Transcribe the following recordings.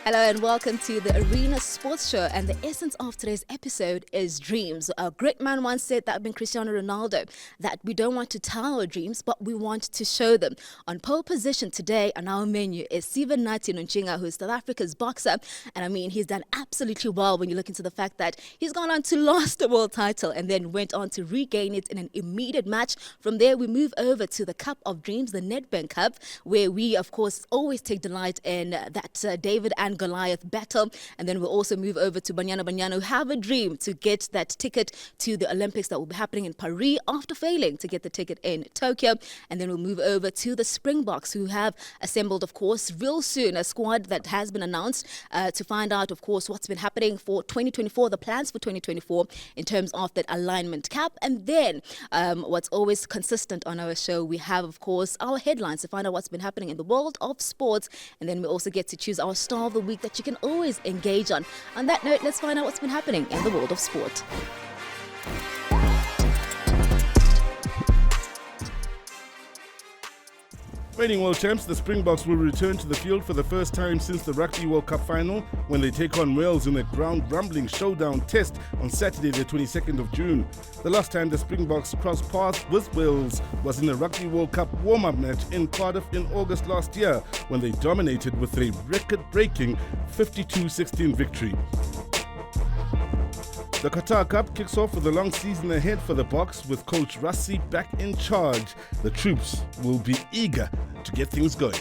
Hello and welcome to the Arena Sports Show, and the essence of today's episode is dreams. A great man once said, that being Cristiano Ronaldo, that we don't want to tell our dreams, but we want to show them. On pole position today on our menu is Sivenathi Nontshinga, who is South Africa's boxer, and I mean he's done absolutely well when you look into the fact that he's gone on to lose the world title and then went on to regain it in an immediate match. From there we move over to the Cup of Dreams, the Nedbank Cup, where we of course always take delight in that David and Goliath battle, and then we'll also move over to Banyana who have a dream to get that ticket to the Olympics that will be happening in Paris after failing to get the ticket in Tokyo. And then we'll move over to the Springboks, who have assembled of course real soon a squad that has been announced to find out of course what's been happening for 2024, the plans for 2024 in terms of that alignment cap. And then what's always consistent on our show, we have of course our headlines to find out what's been happening in the world of sports, and then we also get to choose our star of the week that you can always engage on. On that note, let's find out what's been happening in the world of sport. Reigning world champs, the Springboks will return to the field for the first time since the Rugby World Cup final, when they take on Wales in a ground-rumbling showdown test on Saturday the 22nd of June. The last time the Springboks crossed paths with Wales was in the Rugby World Cup warm-up match in Cardiff in August last year, when they dominated with a record-breaking 52-16 victory. The Qatar Cup kicks off with a long season ahead for the Boks, with coach Rassie back in charge. The troops will be eager to get things going.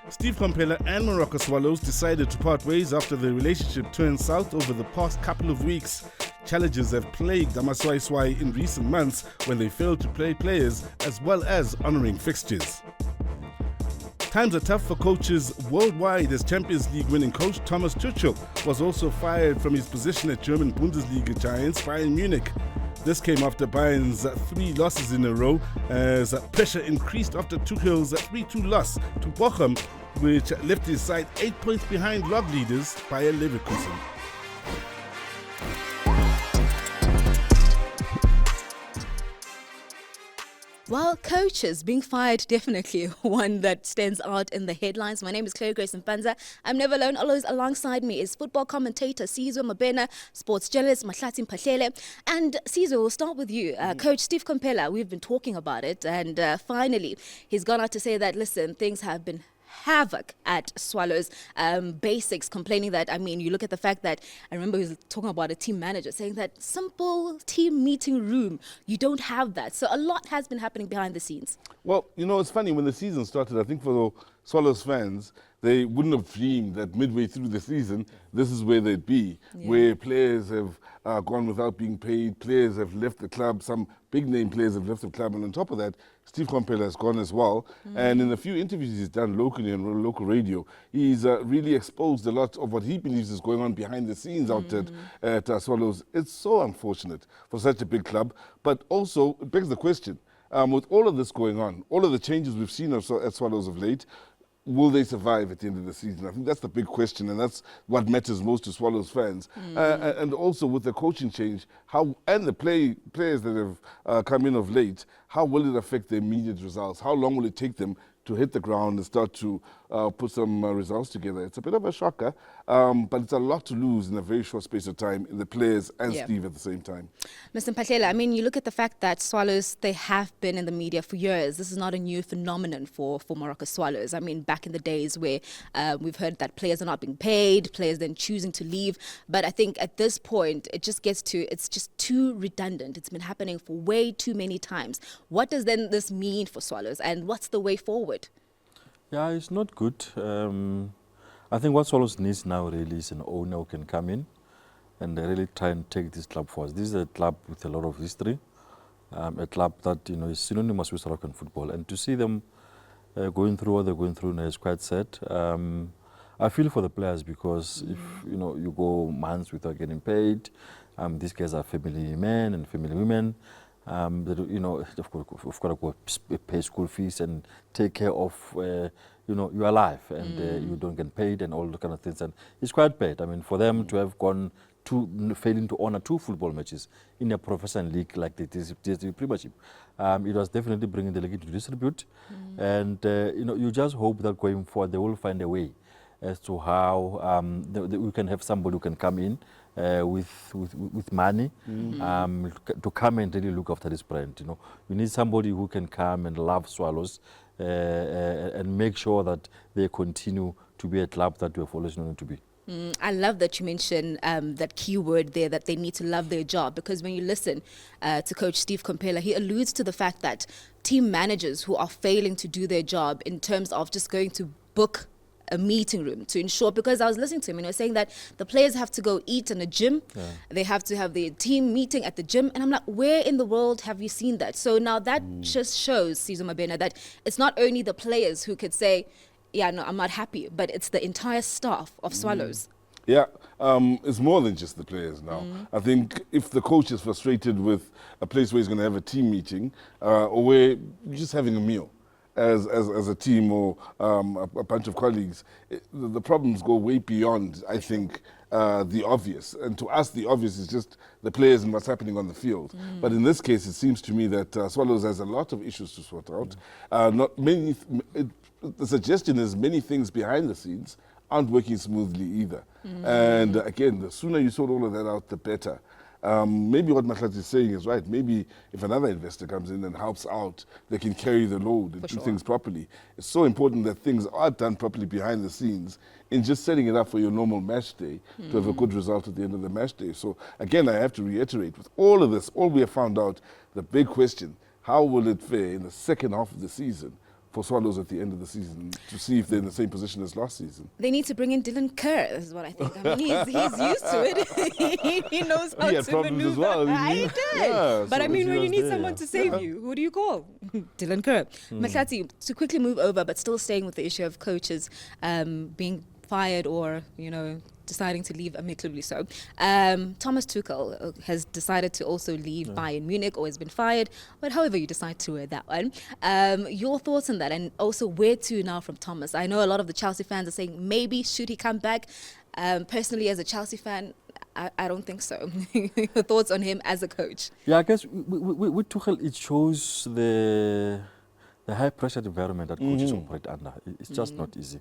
Steve Mphahlele and Morocco Swallows decided to part ways after their relationship turned south over the past couple of weeks. Challenges have plagued Amaswaiswai in recent months when they failed to play players as well as honouring fixtures. Times are tough for coaches worldwide, as Champions League winning coach Thomas Tuchel was also fired from his position at German Bundesliga giants Bayern Munich. This came after Bayern's 3 losses in a row, as pressure increased after Tuchel's 3-2 loss to Bochum, which left his side 8 points behind log leaders Bayer Leverkusen. While coaches being fired, definitely one that stands out in the headlines. My name is Claire Grace Mpanza. I'm never alone. Always alongside me is football commentator Sizwe, Mabena, sports journalist Mahlatse, Mphahlele. And Sizwe, we'll start with you. Coach Steve Mphahlele, we've been talking about it, and finally he's gone out to say that, listen, things have been havoc at Swallows. Basics, complaining that, I mean, you look at the fact that, I remember he was talking about a team manager saying that simple team meeting room, you don't have that. So a lot has been happening behind the scenes. Well, you know, it's funny, when the season started, I think for Swallows fans, they wouldn't have dreamed that midway through the season, this is where they'd be, where players have gone without being paid, players have left the club, some big-name players have left the club, and on top of that, Steve Mphahlele has gone as well. And in a few interviews he's done locally on local radio, he's really exposed a lot of what he believes is going on behind the scenes out at Swallows. It's so unfortunate for such a big club, but also it begs the question, with all of this going on, all of the changes we've seen at Swallows of late, will they survive at the end of the season? I think that's the big question, and that's what matters most to Swallows fans. And also with the coaching change, and the players that have come in of late, how will it affect the immediate results? How long will it take them to hit the ground and start to put some results together? It's a bit of a shocker, but it's a lot to lose in a very short space of time, in the players and Steve at the same time. Mr. Mphahlele, I mean, you look at the fact that Swallows, they have been in the media for years. This is not a new phenomenon for Morocco Swallows. I mean, back in the days where we've heard that players are not being paid, players then choosing to leave. But I think at this point, it just gets to, it's just too redundant. It's been happening for way too many times. What does then this mean for Swallows, and what's the way forward? Yeah, it's not good. I think what Swallows needs now really is an owner who can come in and really try and take this club forward. This is a club with a lot of history, a club that is synonymous with South African football, and to see them going through what they're going through now is quite sad. I feel for the players, because if you go months without getting paid, these guys are family men and family women. Of course, you've got to go pay school fees and take care of, your life, and you don't get paid and all the kind of things. And it's quite bad. I mean, for them to have gone failing to honor 2 football matches in a professional league like the TSV Premiership, it was definitely bringing the league to distribute. And, you just hope that going forward they will find a way as to how we can have somebody who can come in with money to come and really look after this brand. You know, you need somebody who can come and love Swallows and make sure that they continue to be a club that we have always known to be. I love that you mentioned that key word there, that they need to love their job, because when you listen to Coach Steve Mphahlele, he alludes to the fact that team managers who are failing to do their job in terms of just going to book a meeting room to ensure, because I was listening to him and he was saying that the players have to go eat in a gym, they have to have their team meeting at the gym, and I'm like, where in the world have you seen that? So now that just shows, Sizwe Mabena, that it's not only the players who could say, yeah, no, I'm not happy, but it's the entire staff of Swallows. Yeah, it's more than just the players now. I think if the coach is frustrated with a place where he's going to have a team meeting or where you're just having a meal as a team or a bunch of colleagues, the problems go way beyond, I think, the obvious. And to us, the obvious is just the players and what's happening on the field. But in this case, it seems to me that Swallows has a lot of issues to sort out. Not many. The suggestion is many things behind the scenes aren't working smoothly either. And again, the sooner you sort all of that out, the better. Maybe what Mahlatse is saying is right. Maybe if another investor comes in and helps out, they can carry the load and do things properly. It's so important that things are done properly behind the scenes in just setting it up for your normal match day to have a good result at the end of the match day. So again, I have to reiterate, with all of this, all we have found out, the big question, how will it fare in the second half of the season for Swallows at the end of the season, to see if they're in the same position as last season? They need to bring in Dylan Kerr, is what I think. I mean, he's used to it. He knows how to maneuver. As well. I did. Yeah, but so I mean, when you need there, someone to save you, who do you call? Dylan Kerr. Mahlatse, to quickly move over, but still staying with the issue of coaches being fired or, you know, deciding to leave amicably so. Thomas Tuchel has decided to also leave Bayern Munich, or has been fired, but however you decide to wear that one. Your thoughts on that, and also where to now from Thomas? I know a lot of the Chelsea fans are saying maybe should he come back. Personally, as a Chelsea fan, I don't think so. Your thoughts on him as a coach? Yeah, I guess with Tuchel, it shows the high pressure environment that coaches operate under. It's just not easy.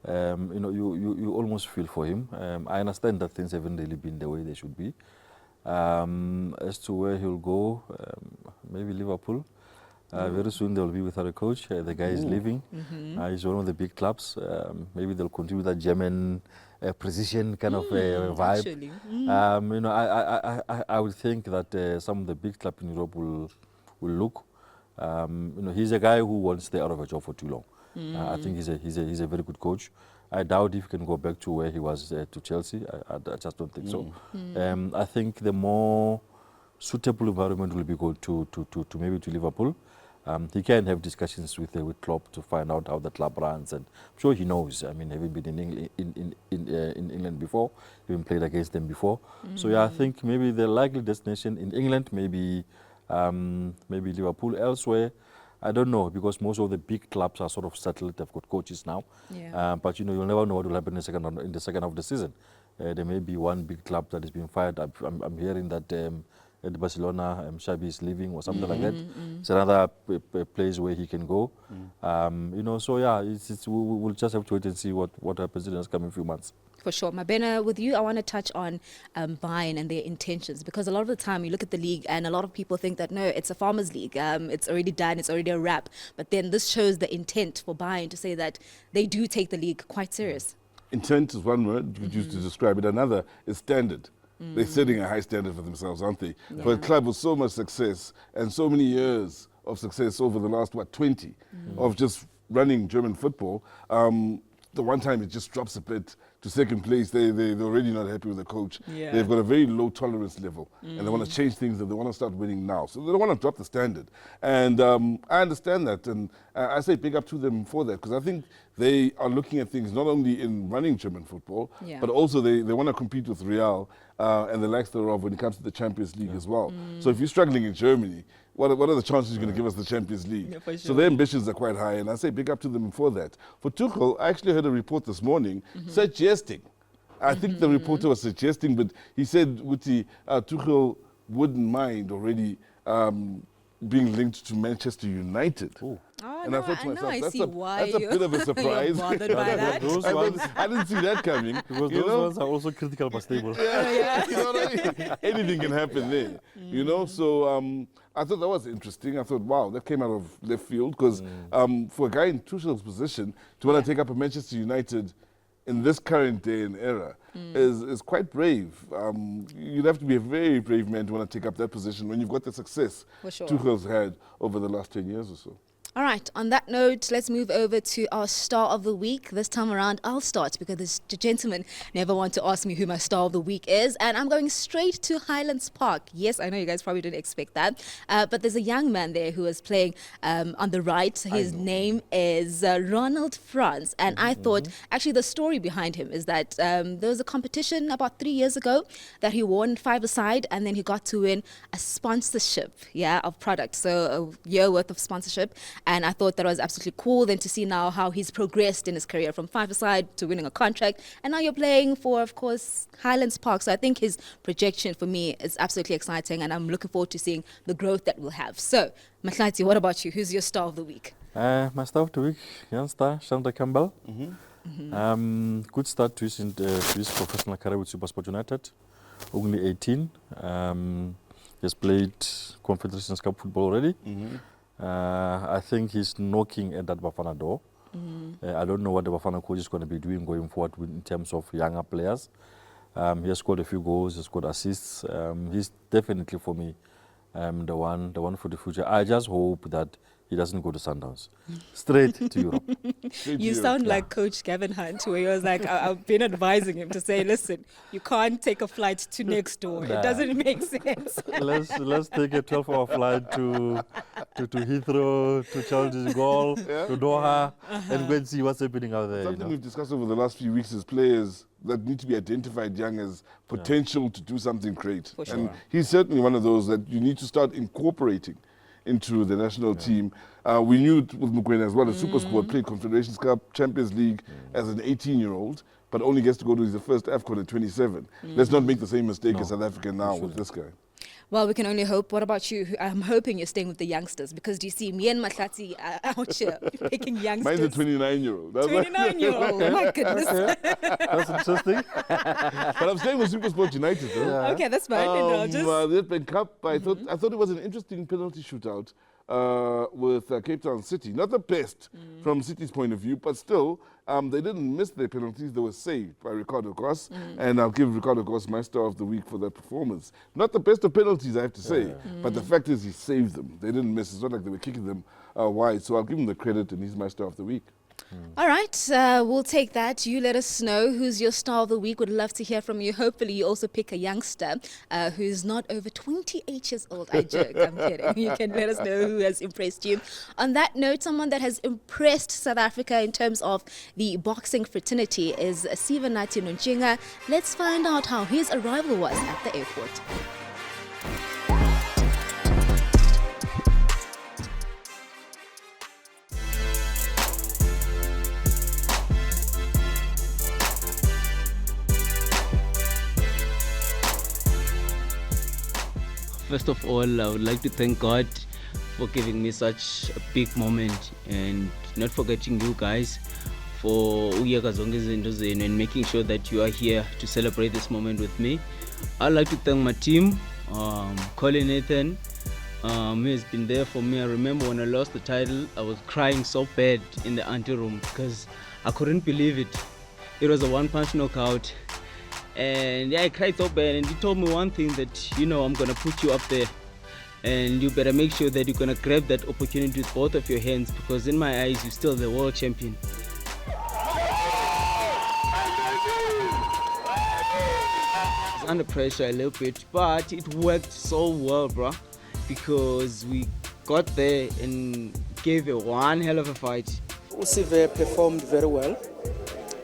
You know, you almost feel for him. I understand that things haven't really been the way they should be. As to where he'll go, maybe Liverpool. Very soon they'll be without a coach. The guy is leaving. He's one of the big clubs. Maybe they'll continue with that German precision kind of vibe. You know, I would think that some of the big clubs in Europe will look. You know, he's a guy who won't stay out of a job for too long. I think he's a very good coach. I doubt if he can go back to where he was to Chelsea. I just don't think so. I think the more suitable environment will be good to maybe to Liverpool. He can have discussions with Klopp to find out how the club runs, and I'm sure he knows. I mean, having been in England before, having played against them before. So yeah, I think maybe the likely destination in England, maybe Liverpool. Elsewhere, I don't know, because most of the big clubs are sort of settled. They've got coaches now. But you know, you'll never know what will happen in the second half of the season. There may be one big club that is being fired. I'm hearing that at Barcelona, Xabi is leaving or something like that. It's another place where he can go. You know, so yeah, we'll just have to wait and see what happens in the coming few months. For sure. Mabena, with you, I want to touch on Bayern and their intentions, because a lot of the time you look at the league and a lot of people think that, no, it's a farmers league. It's already done. It's already a wrap. But then this shows the intent for Bayern to say that they do take the league quite serious. Intent is one word you used to describe it. Another is standard. They're setting a high standard for themselves, aren't they? For a club with so much success and so many years of success over the last, 20 of just running German football, the one time it just drops a bit to second place, they're already not happy with the coach. They've got a very low tolerance level, and they want to change things, and they want to start winning now. So they don't want to drop the standard. And I understand that, and I say big up to them for that, because I think they are looking at things not only in running German football, but also they want to compete with Real and the likes thereof when it comes to the Champions League as well. So if you're struggling in Germany, what are the chances you're going to give us the Champions League? Sure. So their ambitions are quite high, and I say big up to them for that. For Tuchel, I actually heard a report this morning suggesting, I think the reporter was suggesting, but he said Tuchel wouldn't mind already being linked to Manchester United. And I thought to myself, that's a bit of a you're surprise. bothered by that. Those ones, I didn't see that coming. because those ones are also critical but stable. Yeah. You know what I mean? Anything can happen there. You know, so I thought that was interesting. I thought, wow, that came out of left field because for a guy in Tuchel's position to want to take up a Manchester United in this current day and era is quite brave. You'd have to be a very brave man to want to take up that position when you've got the success For sure. Tuchel's had over the last 10 years or so. All right, on that note, let's move over to our star of the week. This time around, I'll start because this gentleman never want to ask me who my star of the week is. And I'm going straight to Highlands Park. Yes, I know you guys probably didn't expect that. But there's a young man there who is playing on the right. His name is Ronald Franz. And I thought, actually, the story behind him is that there was a competition about 3 years ago that he won 5-a-side. And then he got to win a sponsorship, of products. So a year worth of sponsorship. And I thought that was absolutely cool then to see now how he's progressed in his career from 5-a-side to winning a contract. And now you're playing for, of course, Highlands Park. So I think his projection for me is absolutely exciting. And I'm looking forward to seeing the growth that we'll have. So, Mahlatse, what about you? Who's your star of the week? My star of the week, youngster, Chandra Campbell. Good start to his professional career with SuperSport United. Only 18. He's played Confederations Cup football already. I think he's knocking at that Bafana door. I don't know what the Bafana coach is going to be doing going forward in terms of younger players. He has scored a few goals, he has scored assists. He's definitely, for me, the one for the future. I just hope that he doesn't go to Sundowns. Straight to Europe. You sound like Coach Gavin Hunt, where he was like, I've been advising him to say, listen, you can't take a flight to next door. It doesn't make sense. Let's take a 12-hour flight to Heathrow, to Charles de Gaulle, to Doha, and go and see what's happening out there. Something we've discussed over the last few weeks is players that need to be identified young as potential to do something great. For sure. And he's certainly one of those that you need to start incorporating into the national team. We knew it with Mabena as well, a super squad, played Confederations Cup, Champions League as an 18-year-old, but only gets to go to his first AFCON at 27. Let's not make the same mistake as South Africa now with this guy. Well, we can only hope. What about you? I'm hoping you're staying with the youngsters because do you see me and Mahlatse out here picking youngsters? Mine's a 29-year-old. 29-year-old, my goodness. That's interesting. But I'm staying with SuperSport United, though. Okay, that's fine. The Nedbank Cup, I thought it was an interesting penalty shootout with Cape Town City. Not the best from City's point of view, but still, they didn't miss their penalties. They were saved by Ricardo Goss, and I'll give Ricardo Goss my star of the week for that performance. Not the best of penalties, I have to say, but the fact is he saved them. They didn't miss. It's not like they were kicking them wide, so I'll give him the credit, and he's my star of the week. All right, we'll take that. You let us know who's your star of the week. Would love to hear from you. Hopefully you also pick a youngster who's not over 28 years old. I joke, I'm kidding. You can let us know who has impressed you. On that note, someone that has impressed South Africa in terms of the boxing fraternity is Sivenathi Nontshinga. Let's find out how his arrival was at the airport. First of all, I would like to thank God for giving me such a big moment and not forgetting you guys for and making sure that you are here to celebrate this moment with me. I'd like to thank my team, Colin Nathan, who has been there for me. I remember when I lost the title, I was crying so bad in the ante room because I couldn't believe it. It was a one-punch knockout. And I cried so bad, and he told me one thing that, I'm gonna put you up there and you better make sure that you're gonna grab that opportunity with both of your hands, because in my eyes you're still the world champion. It's under pressure a little bit, but it worked so well, bro, because we got there and gave it one hell of a fight. Sizwe performed very well.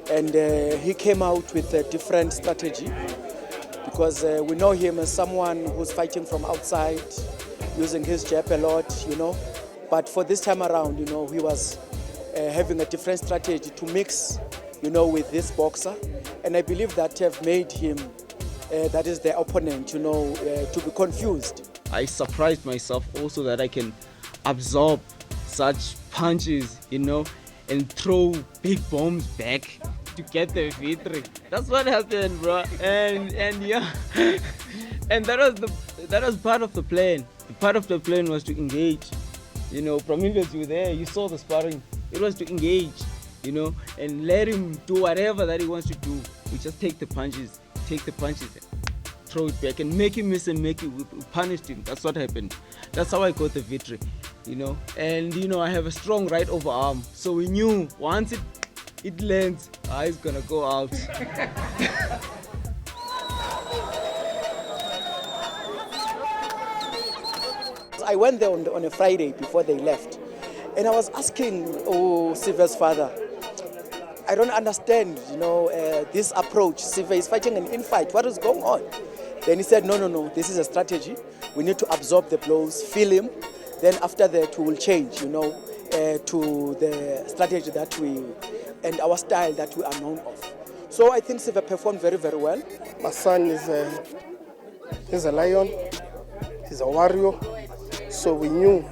And he came out with a different strategy because we know him as someone who's fighting from outside, using his jab a lot, But for this time around, he was having a different strategy to mix, with this boxer. And I believe that have made him, that is the opponent, to be confused. I surprised myself also that I can absorb such punches, you know, and throw big bombs back to get the victory. That's what happened, bro. And yeah, and that was part of the plan. The part of the plan was to engage. You know, Prometheus, you were there. You saw the sparring. It was to engage, you know, and let him do whatever that he wants to do. We just take the punches, throw it back, and make him miss, and we punished him. That's what happened. That's how I got the victory, you know. And you know, I have a strong right overarm, so we knew once it lands, it's gonna go out. I went there on a Friday before they left, and I was asking Sizwe's father, I don't understand, you know, this approach. Sizwe is fighting an infight. What is going on? Then he said, no, this is a strategy. We need to absorb the blows, feel him. Then after that, we will change, you know, to the strategy that and our style that we are known of. So I think Sizwe performed very, very well. My son is a lion. He's a warrior. So we knew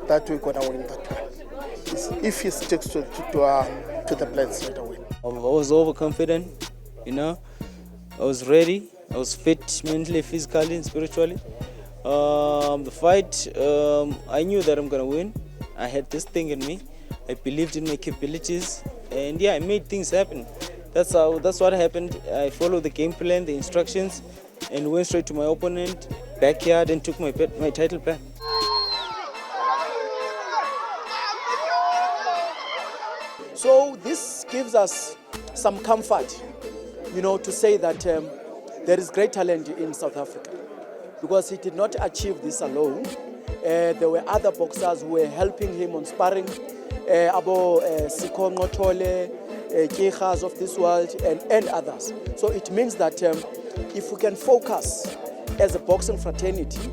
that we're going to win that one. If he sticks to the plan straight away. I was overconfident, you know. I was ready. I was fit mentally, physically, and spiritually. The fight, I knew that I'm going to win. I had this thing in me. I believed in my capabilities. And yeah, I made things happen. That's what happened. I followed the game plan, the instructions, and went straight to my opponent, backyard, and took my title back. So this gives us some comfort, you know, to say that there is great talent in South Africa, because he did not achieve this alone. There were other boxers who were helping him on sparring, Abo Siko Ngotole, Kehas of this world, and others. So it means that if we can focus as a boxing fraternity,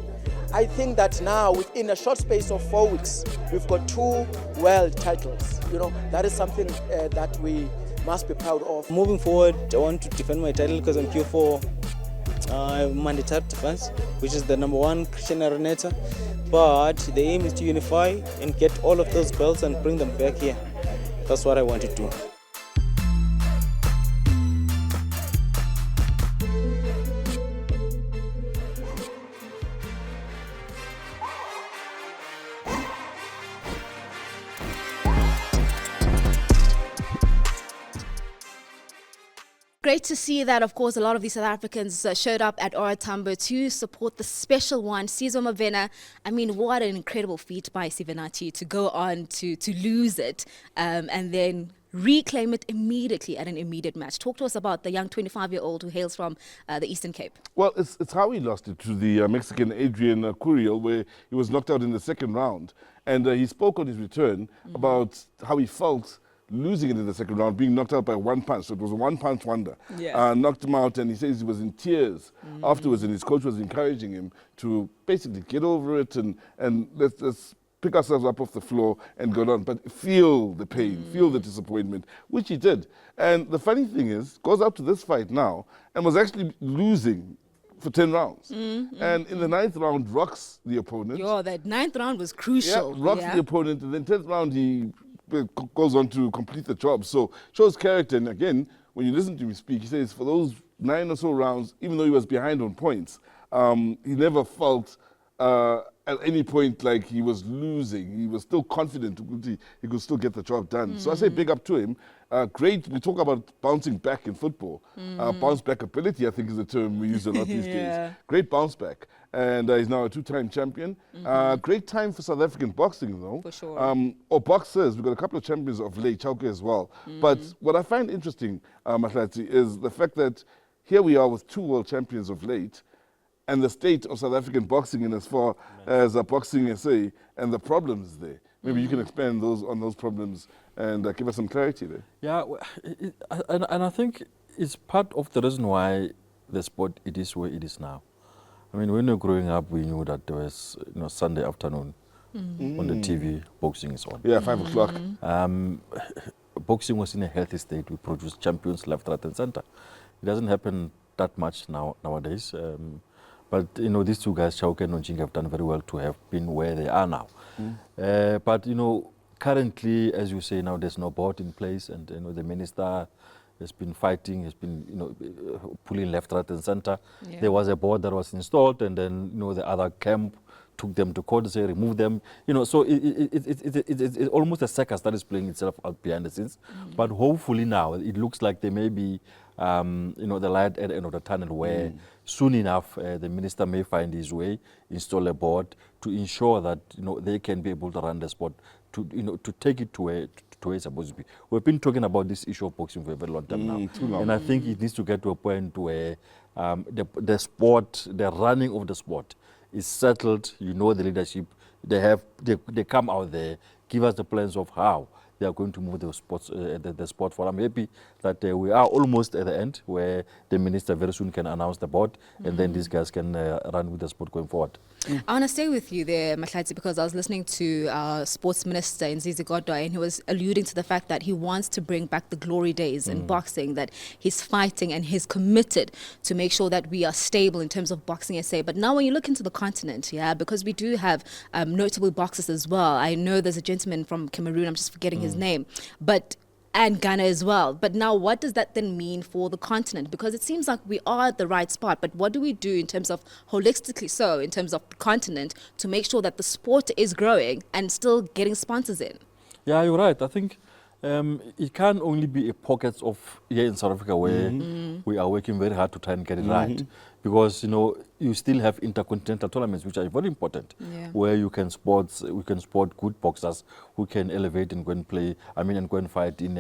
I think that now, within a short space of 4 weeks, we've got 2 world titles. You know, that is something that we must be proud of. Moving forward, I want to defend my title because I'm here for mandatory defense, which is the #1 Christian Araneta. But the aim is to unify and get all of those belts and bring them back here. That's what I want to do. Great to see that, of course, a lot of these South Africans showed up at OR Tambo to support the special one, Sizwe Mabena. I mean, what an incredible feat by Sivenathi to go on to lose it and then reclaim it immediately at an immediate match. Talk to us about the young 25-year-old who hails from the Eastern Cape. Well, it's how he lost it to the Mexican Adrian Curiel, where he was knocked out in the second round. And he spoke on his return about how he felt losing it in the second round, being knocked out by 1 punch. So it was a 1-punch wonder. Yeah. Knocked him out, and he says he was in tears afterwards, and his coach was encouraging him to basically get over it and let's pick ourselves up off the floor and go on. But feel the pain, feel the disappointment, which he did. And the funny thing is, goes up to this fight now and was actually losing for 10 rounds. And in the 9th round, rocks the opponent. That 9th round was crucial. Yeah, rocks the opponent, and then 10th round, he goes on to complete the job. So shows character. And again, when you listen to him speak, he says for those 9 or so rounds, even though he was behind on points, he never felt at any point like he was losing. He was still confident he could still get the job done. So I say big up to him. Great. We talk about bouncing back in football. Bounce back ability, I think, is the term we use a lot these days. Great bounce back. And he's now a 2-time champion. Great time for South African boxing, though. For sure. Or boxers. We've got a couple of champions of late, Chauke as well. But what I find interesting, Mahlatse, is the fact that here we are with 2 world champions of late, and the state of South African boxing in as far as Boxing SA and the problems there. Maybe you can expand on those problems and give us some clarity there. Yeah, and I think it's part of the reason why the sport it is where it is now. I mean, when we were growing up, we knew that there was Sunday afternoon on the TV, boxing is on. Yeah, 5 o'clock. Boxing was in a healthy state. We produced champions left, right, and center. It doesn't happen that much nowadays. But these 2 guys, Chauke and Nontshinga, have done very well to have been where they are now. But currently, as you say now, there's no board in place, and the minister has been fighting, has been pulling left, right, and center. Yeah. There was a board that was installed, and then the other camp took them to court, say remove them. So it's almost a circus that is playing itself out behind the scenes. But hopefully now it looks like there may be the light at the end of the tunnel where soon enough the minister may find his way, install a board to ensure that they can be able to run the sport to take it to where it's supposed to be. We've been talking about this issue of boxing for a very long time now, too long. and I think it needs to get to a point where the sport, the running of the sport, is settled. The leadership. They come out there, give us the plans of how they are going to move the sports, the sport forward. I'm happy that we are almost at the end where the minister very soon can announce the board, and then these guys can run with the sport going forward. I want to stay with you there, Mahlatse, because I was listening to our sports minister in Sizwe, and he was alluding to the fact that he wants to bring back the glory days in boxing, that he's fighting and he's committed to make sure that we are stable in terms of boxing SA. But now when you look into the continent, because we do have notable boxers as well. I know there's a gentleman from Cameroon, I'm just forgetting his name, and Ghana as well. But now what does that then mean for the continent? Because it seems like we are at the right spot, but what do we do in terms of holistically in terms of the continent to make sure that the sport is growing and still getting sponsors in? Yeah, you're right. I think it can't only be a pocket of here in South Africa where we are working very hard to try and get it right. Because you still have intercontinental tournaments, which are very important, where we can sport good boxers who can elevate and go and play. And go and fight in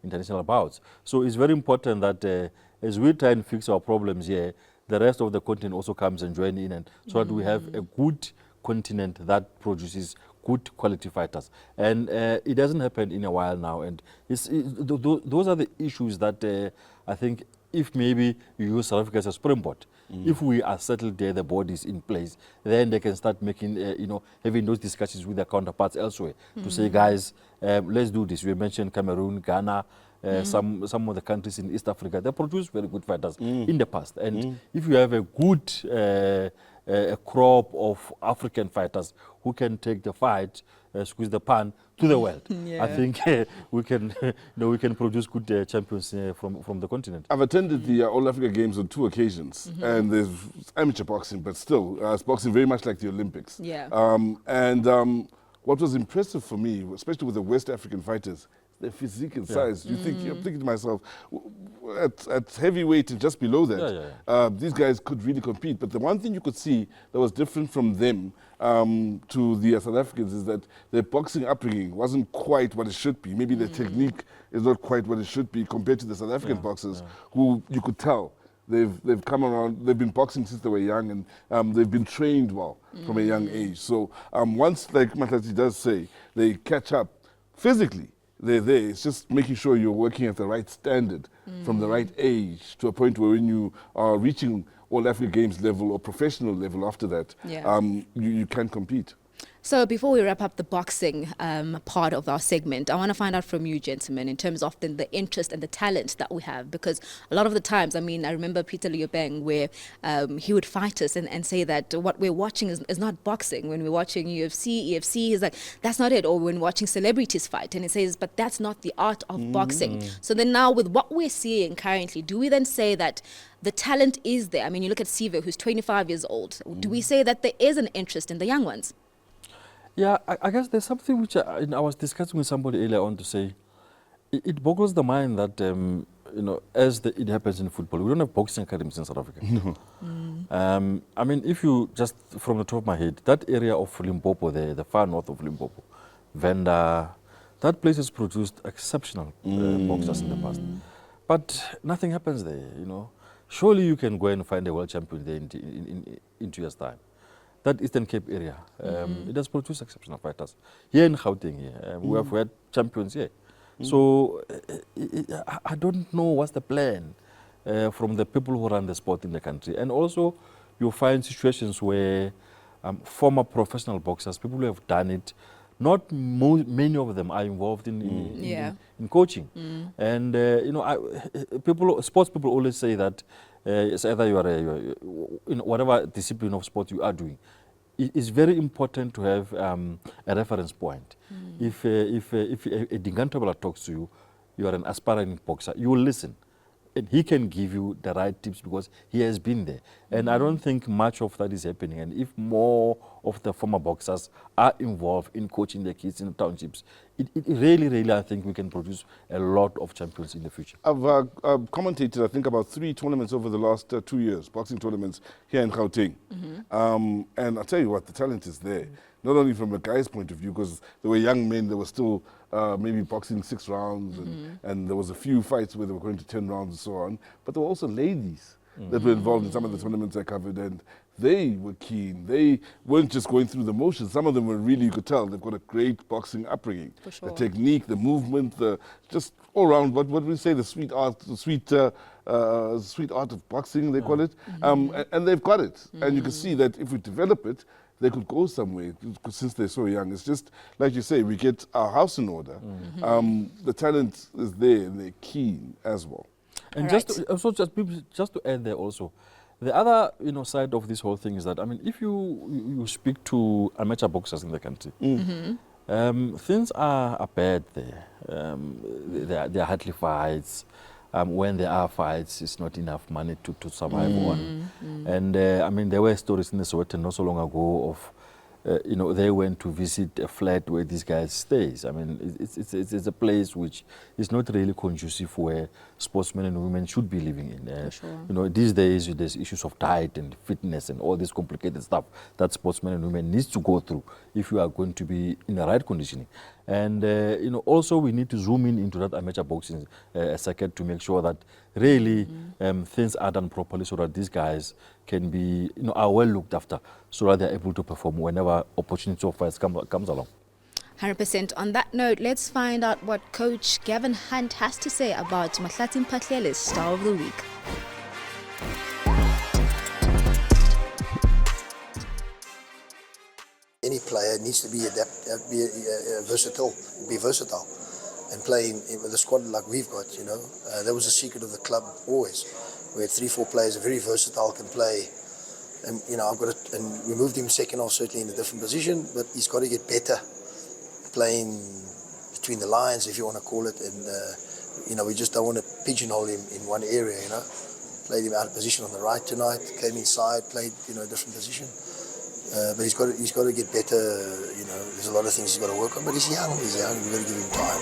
international bouts. So it's very important that as we try and fix our problems here, the rest of the continent also comes and join in, and so that we have a good continent that produces good quality fighters. And it doesn't happen in a while now, and those are the issues that I think. If maybe you use South Africa as a springboard, if we are settled there, the board is in place, then they can start making, having those discussions with their counterparts elsewhere to say, guys, let's do this. We mentioned Cameroon, Ghana, some of the countries in East Africa. They produce very good fighters in the past. And if you have a good a crop of African fighters who can take the fight, squeeze the pan to the world. I think we can produce good champions from the continent. I've attended the All Africa Games on 2 occasions, and there's amateur boxing, but still, it's boxing very much like the Olympics. What was impressive for me, especially with the West African fighters, their physique and size. I'm thinking to myself, at heavyweight and just below that, these guys could really compete. But the one thing you could see that was different from them to the South Africans is that their boxing upbringing wasn't quite what it should be. Maybe their technique is not quite what it should be compared to the South African boxers, who you could tell they've come around. They've been boxing since they were young, and they've been trained well from a young age. So once, like Mahlatse does say, they catch up physically, they're there. It's just making sure you're working at the right standard from the right age to a point where when you are reaching All Africa Games level or professional level after that, you can compete. So before we wrap up the boxing part of our segment, I want to find out from you, gentlemen, in terms of the interest and the talent that we have. Because a lot of the times, I remember Peter Liobeng, where he would fight us and say that what we're watching is not boxing. When we're watching UFC, EFC, he's like, that's not it. Or when watching celebrities fight, and he says, but that's not the art of boxing. So then now with what we're seeing currently, do we then say that the talent is there? You look at Sizwe, who's 25 years old. Do we say that there is an interest in the young ones? Yeah, I guess there's something which I was discussing with somebody earlier on to say, it boggles the mind that, as it happens in football, we don't have boxing academies in South Africa. No. If you just, from the top of my head, that area of Limpopo there, the far north of Limpopo, Venda, that place has produced exceptional boxers in the past. But nothing happens there, Surely you can go and find a world champion there in 2 years' time. That Eastern Cape area, it has produced exceptional fighters. Here in Gauteng, we have had champions here. So I don't know what's the plan from the people who run the sport in the country. And also, you find situations where former professional boxers, people who have done it, not many of them are involved in coaching. And sports people always say that it's either you are in whatever discipline of sport you are doing, it's very important to have a reference point. If a Dingantobala talks to you, you are an aspiring boxer, you will listen. And he can give you the right tips because he has been there. And I don't think much of that is happening. And if more of the former boxers are involved in coaching their kids in the townships, it really, I think we can produce a lot of champions in the future. I've commentated, I think, about 3 tournaments over the last 2 years, boxing tournaments here in Gauteng. And I'll tell you what, the talent is there. Not only from a guy's point of view, because there were young men that were still maybe boxing 6 rounds, and there was a few fights where they were going to 10 rounds and so on. But there were also ladies that were involved in some of the tournaments I covered, and they were keen. They weren't just going through the motions. Some of them were really, you could tell, they've got a great boxing upbringing. For sure. The technique, the movement, the just all around, what we say, the sweet art, the sweet art of boxing, they call it. And they've got it. And you can see that if we develop it, they could go somewhere since they're so young. It's just, like you say, we get our house in order. The talent is there and they're keen as well. And All just to add there also, the other side of this whole thing is that, I mean, if you speak to amateur boxers in the country, things are bad there. There are hardly fights. When there are fights, it's not enough money to survive on. And I mean, there were stories in the Sowetan not so long ago of, they went to visit a flat where these guys stays. I mean, it's a place which is not really conducive where sportsmen and women should be living in. Sure. These days there's issues of diet and fitness and all this complicated stuff that sportsmen and women needs to go through if you are going to be in the right conditioning. And also we need to zoom into that amateur boxing circuit to make sure that really things are done properly so that these guys can be, are well looked after so that they're able to perform whenever opportunity of fights comes along. 100%. On that note, let's find out what Coach Gavin Hunt has to say about Mahlatse Mphahlele's Star of the Week. Any player needs to be versatile, and play with a squad like we've got. That was the secret of the club always. We had 3-4 players, very versatile, can play. And and we moved him second half certainly in a different position, but he's got to get better playing between the lines, if you want to call it. And we just don't want to pigeonhole him in one area. Played him out of position on the right tonight, came inside, played a different position. But he's got to get better. There's a lot of things he's got to work on. But he's young. You've got to give him time.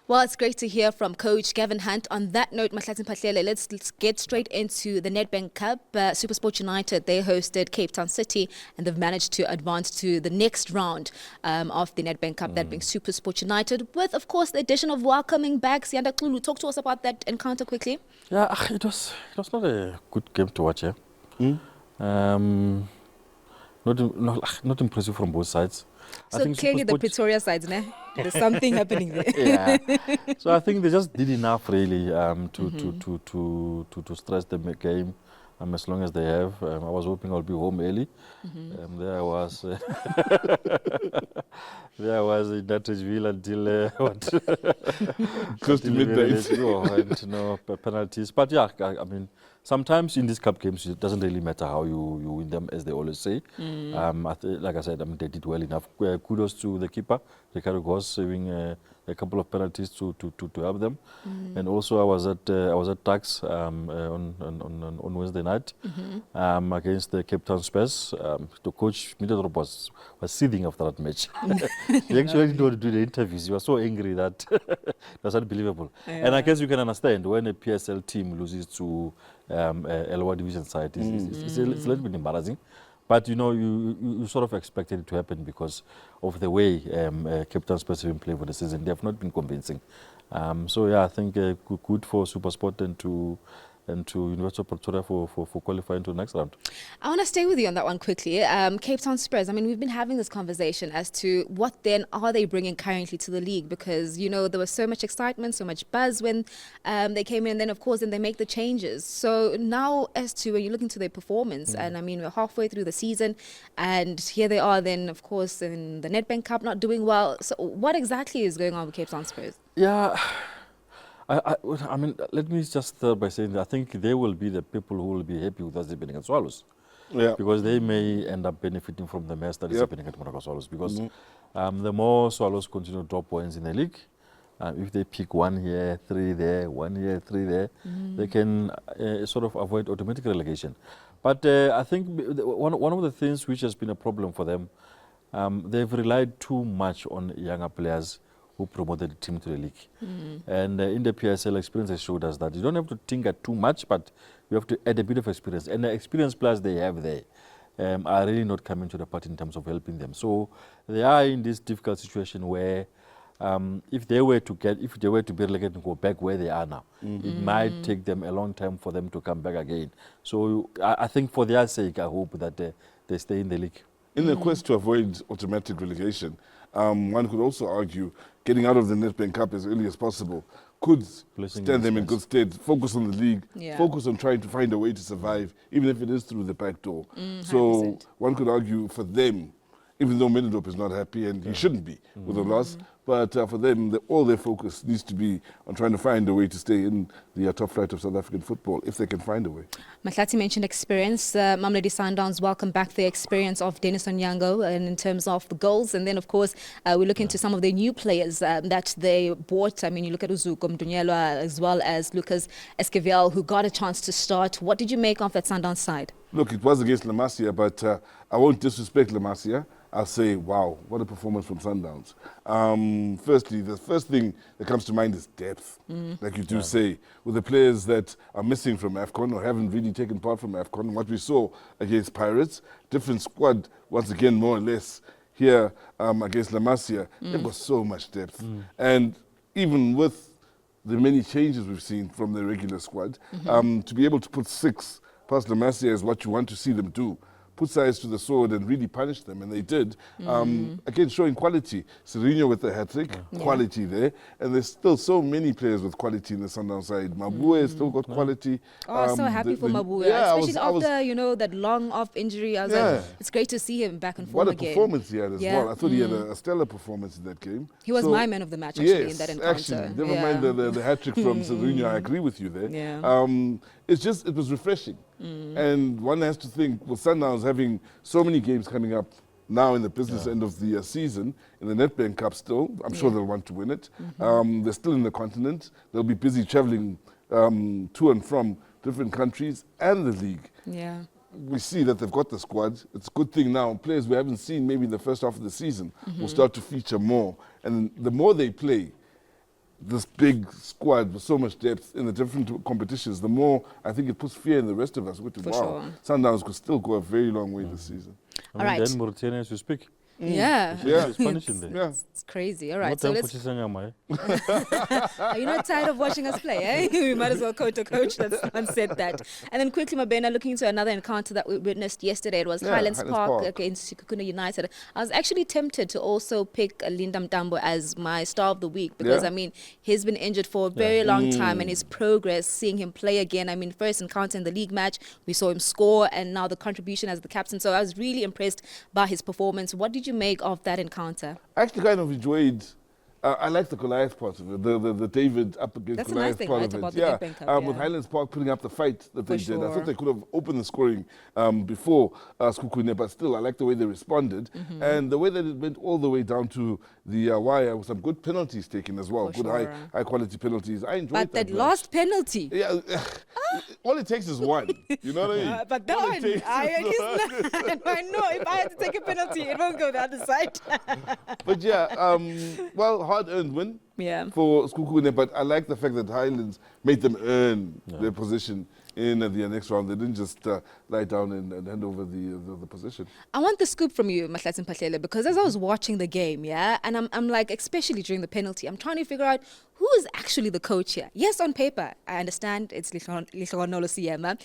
Well, it's great to hear from Coach Gavin Hunt. On that note, Mahlatse Mphahlele, let's get straight into the Nedbank Cup. SuperSport United, they hosted Cape Town City, and they've managed to advance to the next round of the Nedbank Cup, that being SuperSport United, with, of course, the addition of welcoming back Sianda Klulu. Talk to us about that encounter quickly. Yeah, it was not a good game to watch. Not impressive from both sides. So clearly the Pretoria sides, there's something happening there. Yeah. So I think they just did enough really to stress the game as long as they have. I was hoping I'll be home early. There I was in Dattesville until close to midnight. And penalties. But yeah, I mean, sometimes in these cup games, it doesn't really matter how you win them, as they always say. Like I said, they did well enough. Kudos to the keeper, Ricardo Goss, saving a couple of penalties to help them. And also, I was at Tax on Wednesday night against the Cape Town Spurs. The coach Middledrop was seething after that match. He actually didn't want to do the interviews. He was so angry that it was unbelievable. And I guess you can understand when a PSL team loses to a lower division side, it's a little bit embarrassing. But you sort of expected it to happen because of the way Cape Town Spurs have been playing for the season. They have not been convincing. So yeah, I think good for SuperSport and to University of Pretoria for qualifying to the next round. I want to stay with you on that one quickly. Cape Town Spurs, I mean, we've been having this conversation as to what then are they bringing currently to the league, because, there was so much excitement, so much buzz when they came in, and then, of course, then they make the changes. So now as to when you look into their performance, and I mean, we're halfway through the season, and here they are then, of course, in the Nedbank Cup, not doing well. So what exactly is going on with Cape Town Spurs? Yeah, I mean, let me just start by saying that I think they will be the people who will be happy with what's happening at Swallows. Yeah. Because they may end up benefiting from the mess that is Yep. happening at Monaco Swallows. Because the more Swallows continue to drop points in the league, if they pick 1 here, 3 there, 1 here, 3 there, they can sort of avoid automatic relegation. But I think one of the things which has been a problem for them, they've relied too much on younger players who promoted the team to the league. And in the PSL, experience has showed us that you don't have to tinker too much, but you have to add a bit of experience. And the experienced players they have there are really not coming to the party in terms of helping them. So they are in this difficult situation where if they were to be relegated and go back where they are now, it might take them a long time for them to come back again. So I think for their sake, I hope that they stay in the league. In the quest to avoid automatic relegation, one could also argue getting out of the Nedbank Cup as early as possible could stand them in good stead. Focus on the league, focus on trying to find a way to survive, even if it is through the back door. So one could argue for them, even though Menendorp is not happy and he shouldn't be with the loss, but for them, all their focus needs to be on trying to find a way to stay in the top flight of South African football, if they can find a way. Mahlatse mentioned experience. Mamelodi Sundowns welcome back the experience of Dennis Onyango and in terms of the goals. And then, of course, we look into some of the new players that they bought. I mean, you look at Uzuko Mdunyelwa as well as Lucas Esquivel, who got a chance to start. What did you make of that Sundowns side? Look, it was against La Masia, but I won't disrespect La Masia. I'll say, wow, what a performance from Sundowns. Firstly, the first thing that comes to mind is depth, like you do say, with the players that are missing from AFCON or haven't really taken part from AFCON. What we saw against Pirates, different squad, once again, more or less, here against La Masia, they've got so much depth. And even with the many changes we've seen from the regular squad, to be able to put 6 past La Masia is what you want to see them do. Put sides to the sword and really punish them, and they did. Again, showing quality. Serino with the hat-trick, quality there. And there's still so many players with quality in the Sundown side. Mabue has still got quality. Oh, so happy for Mabue. Especially after, that long off injury. I was like, it's great to see him back and forth again. What a performance he had as well. I thought he had a stellar performance in that game. He was my man of the match, actually, in that encounter. Actually, never mind the hat-trick from Serino. I agree with you there. It was refreshing. And one has to think, with Sundowns having so many games coming up now in the business end of the season, in the Nedbank Cup still, I'm sure they'll want to win it. They're still in the continent. They'll be busy traveling to and from different countries and the league. We see that they've got the squad. It's a good thing now. Players we haven't seen maybe in the first half of the season will start to feature more. And the more they play, this big squad with so much depth in the different competitions, the more I think it puts fear in the rest of us. Sundowns could still go a very long way this season. All right. Then Mauritania as we speak. Spanish in there. It's crazy. All right. So let's. Are you not tired of watching us play? Eh? We might as well coach. That's one said that. And then quickly, Mabena, looking into another encounter that we witnessed yesterday. It was Highlands Park against Sekhukhune United. I was actually tempted to also pick Linda Mtambo as my star of the week because I mean he's been injured for a very long time, and his progress, seeing him play again. I mean, first encounter in the league match, we saw him score, and now the contribution as the captain. So I was really impressed by his performance. What did you make of that encounter? I actually kind of enjoyed. I like the Goliath part of it, the David up against That's Goliath nice part thing, of right, it. about the Nedbank Cup, with Highlands Park putting up the fight that they did. I thought they could have opened the scoring before Sekhukhune, but still, I like the way they responded and the way that it went all the way down to the wire with some good penalties taken as well. High quality penalties. I enjoyed that. But that last penalty. Yeah, all it takes is one. You know what I mean? But that one, I know if I had to take a penalty, it won't go the other side. But hard-earned win for Sekhukhune, but I like the fact that Highlands made them earn their position in the next round. They didn't just lie down and hand over the position. I want the scoop from you, Mahlatse Mphahlele, because as I was watching the game, and I'm like, especially during the penalty, I'm trying to figure out who is actually the coach here. Yes, on paper, I understand it's Lihlohonolo Siema,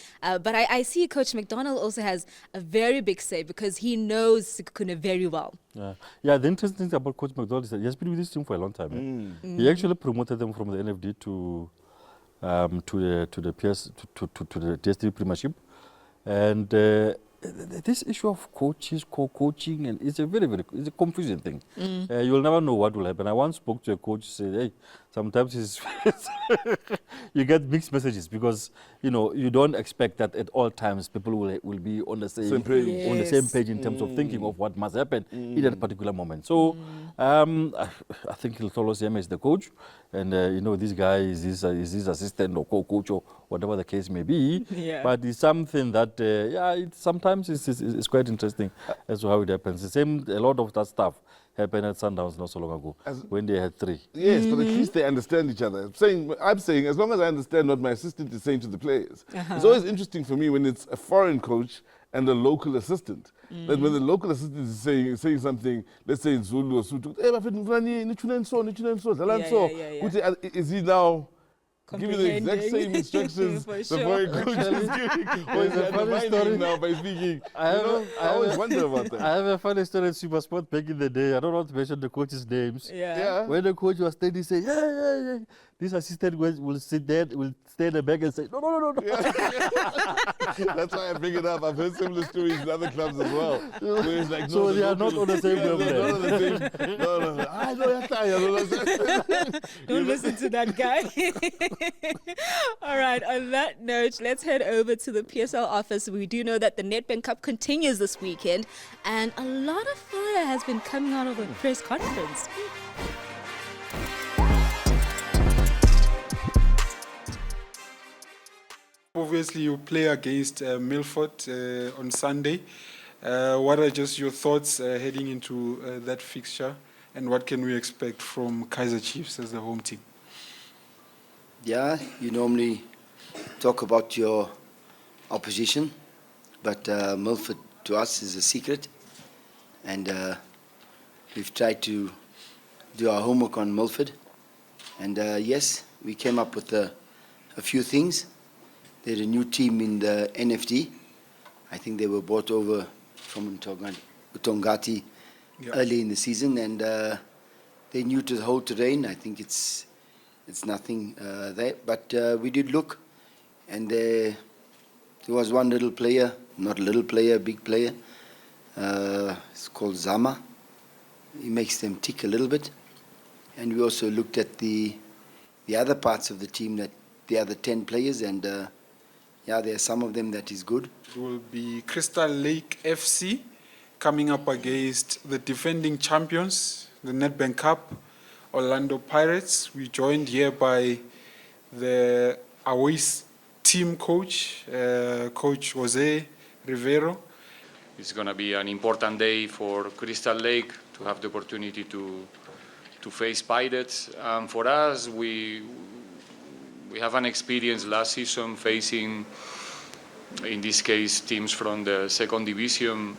but I see Coach McDonald also has a very big say because he knows Sekhukhune very well. The interesting thing about Coach McDonald is that he has been with this team for a long time. He actually promoted them from the NFD to the DSTV Premiership, and this issue of coaches, co-coaching, and it's a it's a confusing thing. You'll never know what will happen. I once spoke to a coach who said, hey, sometimes you get mixed messages because, you don't expect that at all times people will be on the same page. On the same page in terms of thinking of what must happen in that particular moment. So I think Ltholo Siema is the coach, and this guy is his assistant or co-coach or whatever the case may be. Yeah. But it's something that sometimes it's quite interesting as to how it happens. A lot of that stuff happened at Sundowns not so long ago when they had 3. Yes, but at least they understand each other. I'm saying, as long as I understand what my assistant is saying to the players, it's always interesting for me when it's a foreign coach and a local assistant. That when the local assistant is saying something, let's say in Zulu or Sotho, is he now giving the exact same instructions the foreign coach is giving? Or is he undermining now by speaking? I always wonder about that. I have a funny story at Supersport back in the day. I don't want to mention the coaches' names. Yeah. When the coach was standing, he said, yeah. This assistant will sit there, will stay in the back and say, no. That's why I bring it up. I've heard similar stories in other clubs as well. Where it's like, So they are not on the same level. No. I know. Don't listen to that guy. All right, on that note, let's head over to the PSL office. We do know that the Nedbank Cup continues this weekend, and a lot of fire has been coming out of the press conference. Obviously, you play against Milford on Sunday. What are just your thoughts heading into that fixture, and what can we expect from Kaizer Chiefs as the home team? Yeah, you normally talk about your opposition, but Milford to us is a secret, and we've tried to do our homework on Milford, and yes, we came up with a few things. They're a new team in the NFD. I think they were brought over from Utongati early in the season, and they're new to the whole terrain. I think it's nothing there, but we did look, and there was one little player, not a little player, a big player. It's called Zama. He makes them tick a little bit, and we also looked at the other parts of the team, that the other 10 players, and there are some of them that is good. It will be Crystal Lake FC coming up against the defending champions, the Nedbank Cup, Orlando Pirates. We joined here by the Awais team coach, Coach Jose Rivero. It's going to be an important day for Crystal Lake to have the opportunity to face Pirates. For us, we have an experience last season facing, in this case, teams from the second division,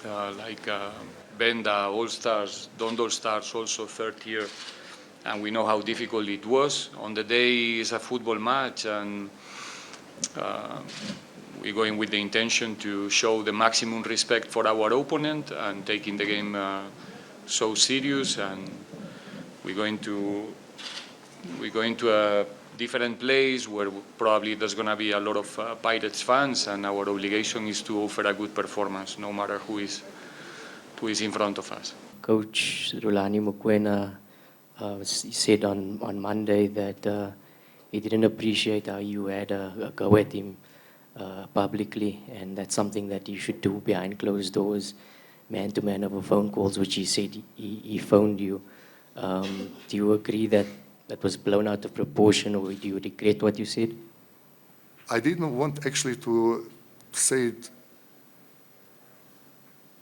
like Benda, All-Stars, Dondol Stars, also third year. And we know how difficult it was. On the day, it's a football match, and we're going with the intention to show the maximum respect for our opponent and taking the game so serious. And we're going to a different place where probably there's going to be a lot of Pirates fans, and our obligation is to offer a good performance, no matter who is in front of us. Coach Rulani Mokoena said on Monday that he didn't appreciate how you had a go at him publicly, and that's something that you should do behind closed doors, man-to-man over phone calls, which he said he phoned you. Do you agree that was blown out of proportion, or do you regret what you said? I didn't want actually to say it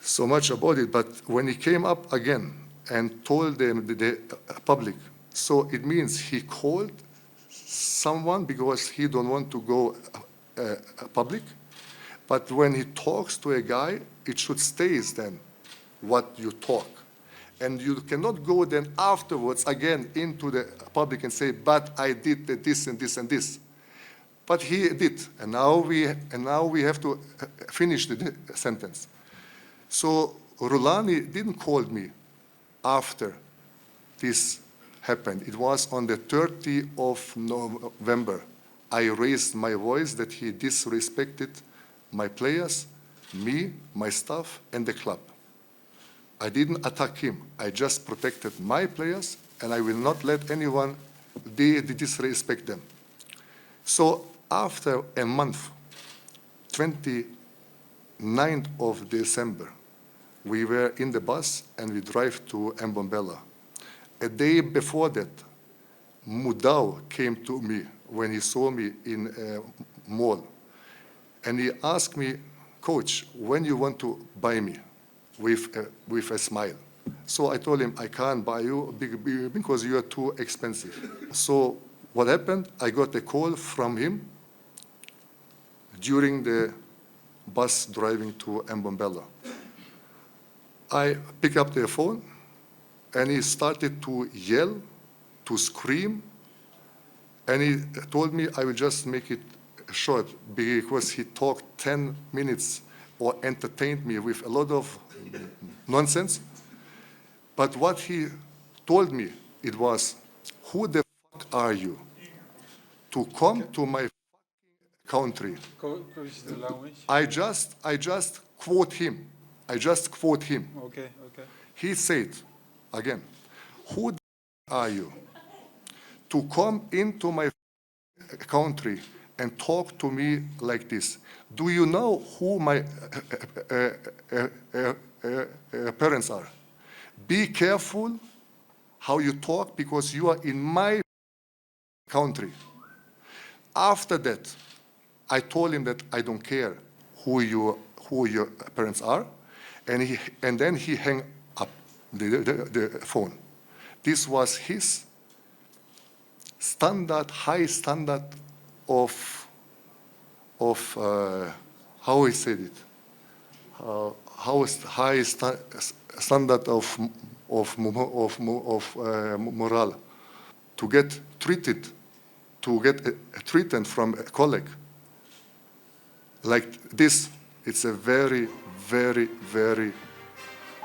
so much about it, but when he came up again and told them, the public, so it means he called someone because he don't want to go public, but when he talks to a guy, it should stay then what you talk. And you cannot go then afterwards again into the public and say, but I did this and this and this. But he did, and now we have to finish the sentence. So Rulani didn't call me after this happened. It was on the 30th of November. I raised my voice that he disrespected my players, me, my staff, and the club. I didn't attack him. I just protected my players, and I will not let anyone disrespect them. So after a month, 29th of December, we were in the bus and we drive to Mbombela. A day before that, Mudau came to me when he saw me in a mall. And he asked me, Coach, when you want to buy me? With a smile. So I told him, I can't buy you because you are too expensive. So what happened? I got a call from him during the bus driving to Mbombela. I picked up the phone, and he started to yell, to scream, and he told me I will just make it short because he talked 10 minutes or entertained me with a lot of nonsense. But what he told me, it was, who the fuck are you to come to my country? I just quote him. Okay. He said, again, who the are you to come into my country and talk to me like this? Do you know who my parents are? Be careful how you talk because you are in my country. After that, I told him that I don't care who your parents are, and then he hung up the phone. This was his high standard of how he said it. How is high standard of morale to get treated, to get a treatment from a colleague like this. It's a very, very, very,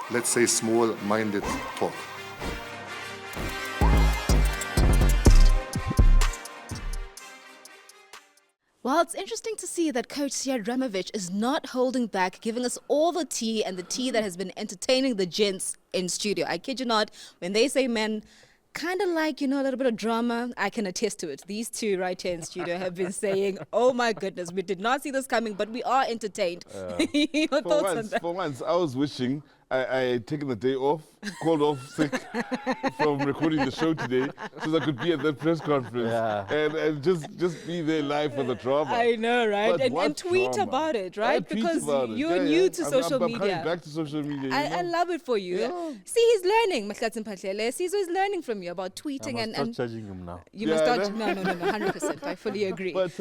let's say, small-minded talk. Well, it's interesting to see that Coach Siad Ramovich is not holding back, giving us all the tea, and the tea that has been entertaining the gents in studio. I kid you not, when they say men kind of like, a little bit of drama, I can attest to it. These two right here in studio have been saying, oh my goodness, we did not see this coming, but we are entertained. Your thoughts on that? For once, I was wishing I had taken the day off, called off sick from recording the show today, so that I could be at that press conference and just be there live for the drama. I know, right? But And tweet drama? about it, right? Because you're Yeah, new yeah. to social I'm media. coming back to social media. I love it for you. Yeah. See, he's learning, Mahlatse Mphahlele. Sizwe is learning from you about tweeting I and must start charging him now. you must start. No, 100%. I fully agree. But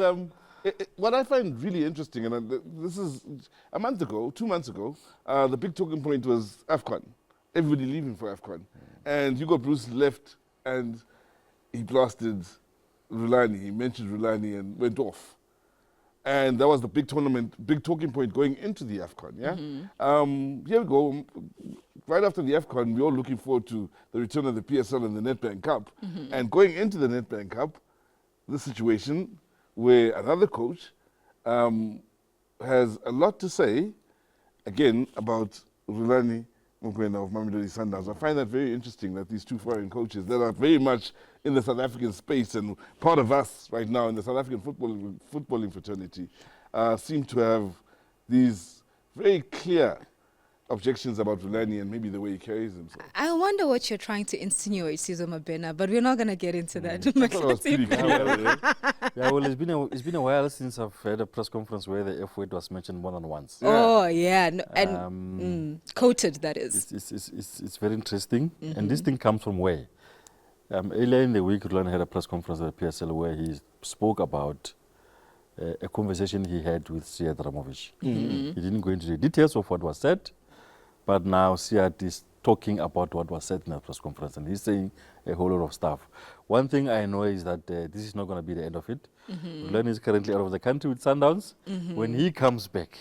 what I find really interesting, and this is a month ago, 2 months ago, the big talking point was AFCON. Everybody leaving for AFCON. And Hugo Bruce left and he blasted Rulani. He mentioned Rulani and went off. And that was the big talking point going into the AFCON, yeah? Here we go. Right after the AFCON, we're all looking forward to the return of the PSL and the Nedbank Cup. And going into the Nedbank Cup, the situation where another coach has a lot to say, again, about Rulani Mokwena of Mamelodi Sundowns. I find that very interesting that these two foreign coaches that are very much in the South African space and part of us right now in the South African footballing fraternity seem to have these very clear objections about Rulani and maybe the way he carries himself. I wonder what you're trying to insinuate, Sizwe Mabena, but we're not going to get into that. I thought it was pretty clear. Yeah, well, it's been a while since I've had a press conference where the F word was mentioned more than once. Oh, yeah. No, and quoted, that is. It's very interesting. And this thing comes from where? Earlier in the week, Rulani had a press conference at the PSL where he spoke about a conversation he had with Siad Ramovich. He didn't go into the details of what was said, but now Siad is talking about what was said in the press conference, and he's saying a whole lot of stuff. One thing I know is that this is not going to be the end of it. Rulani is currently out of the country with Sundowns. When he comes back,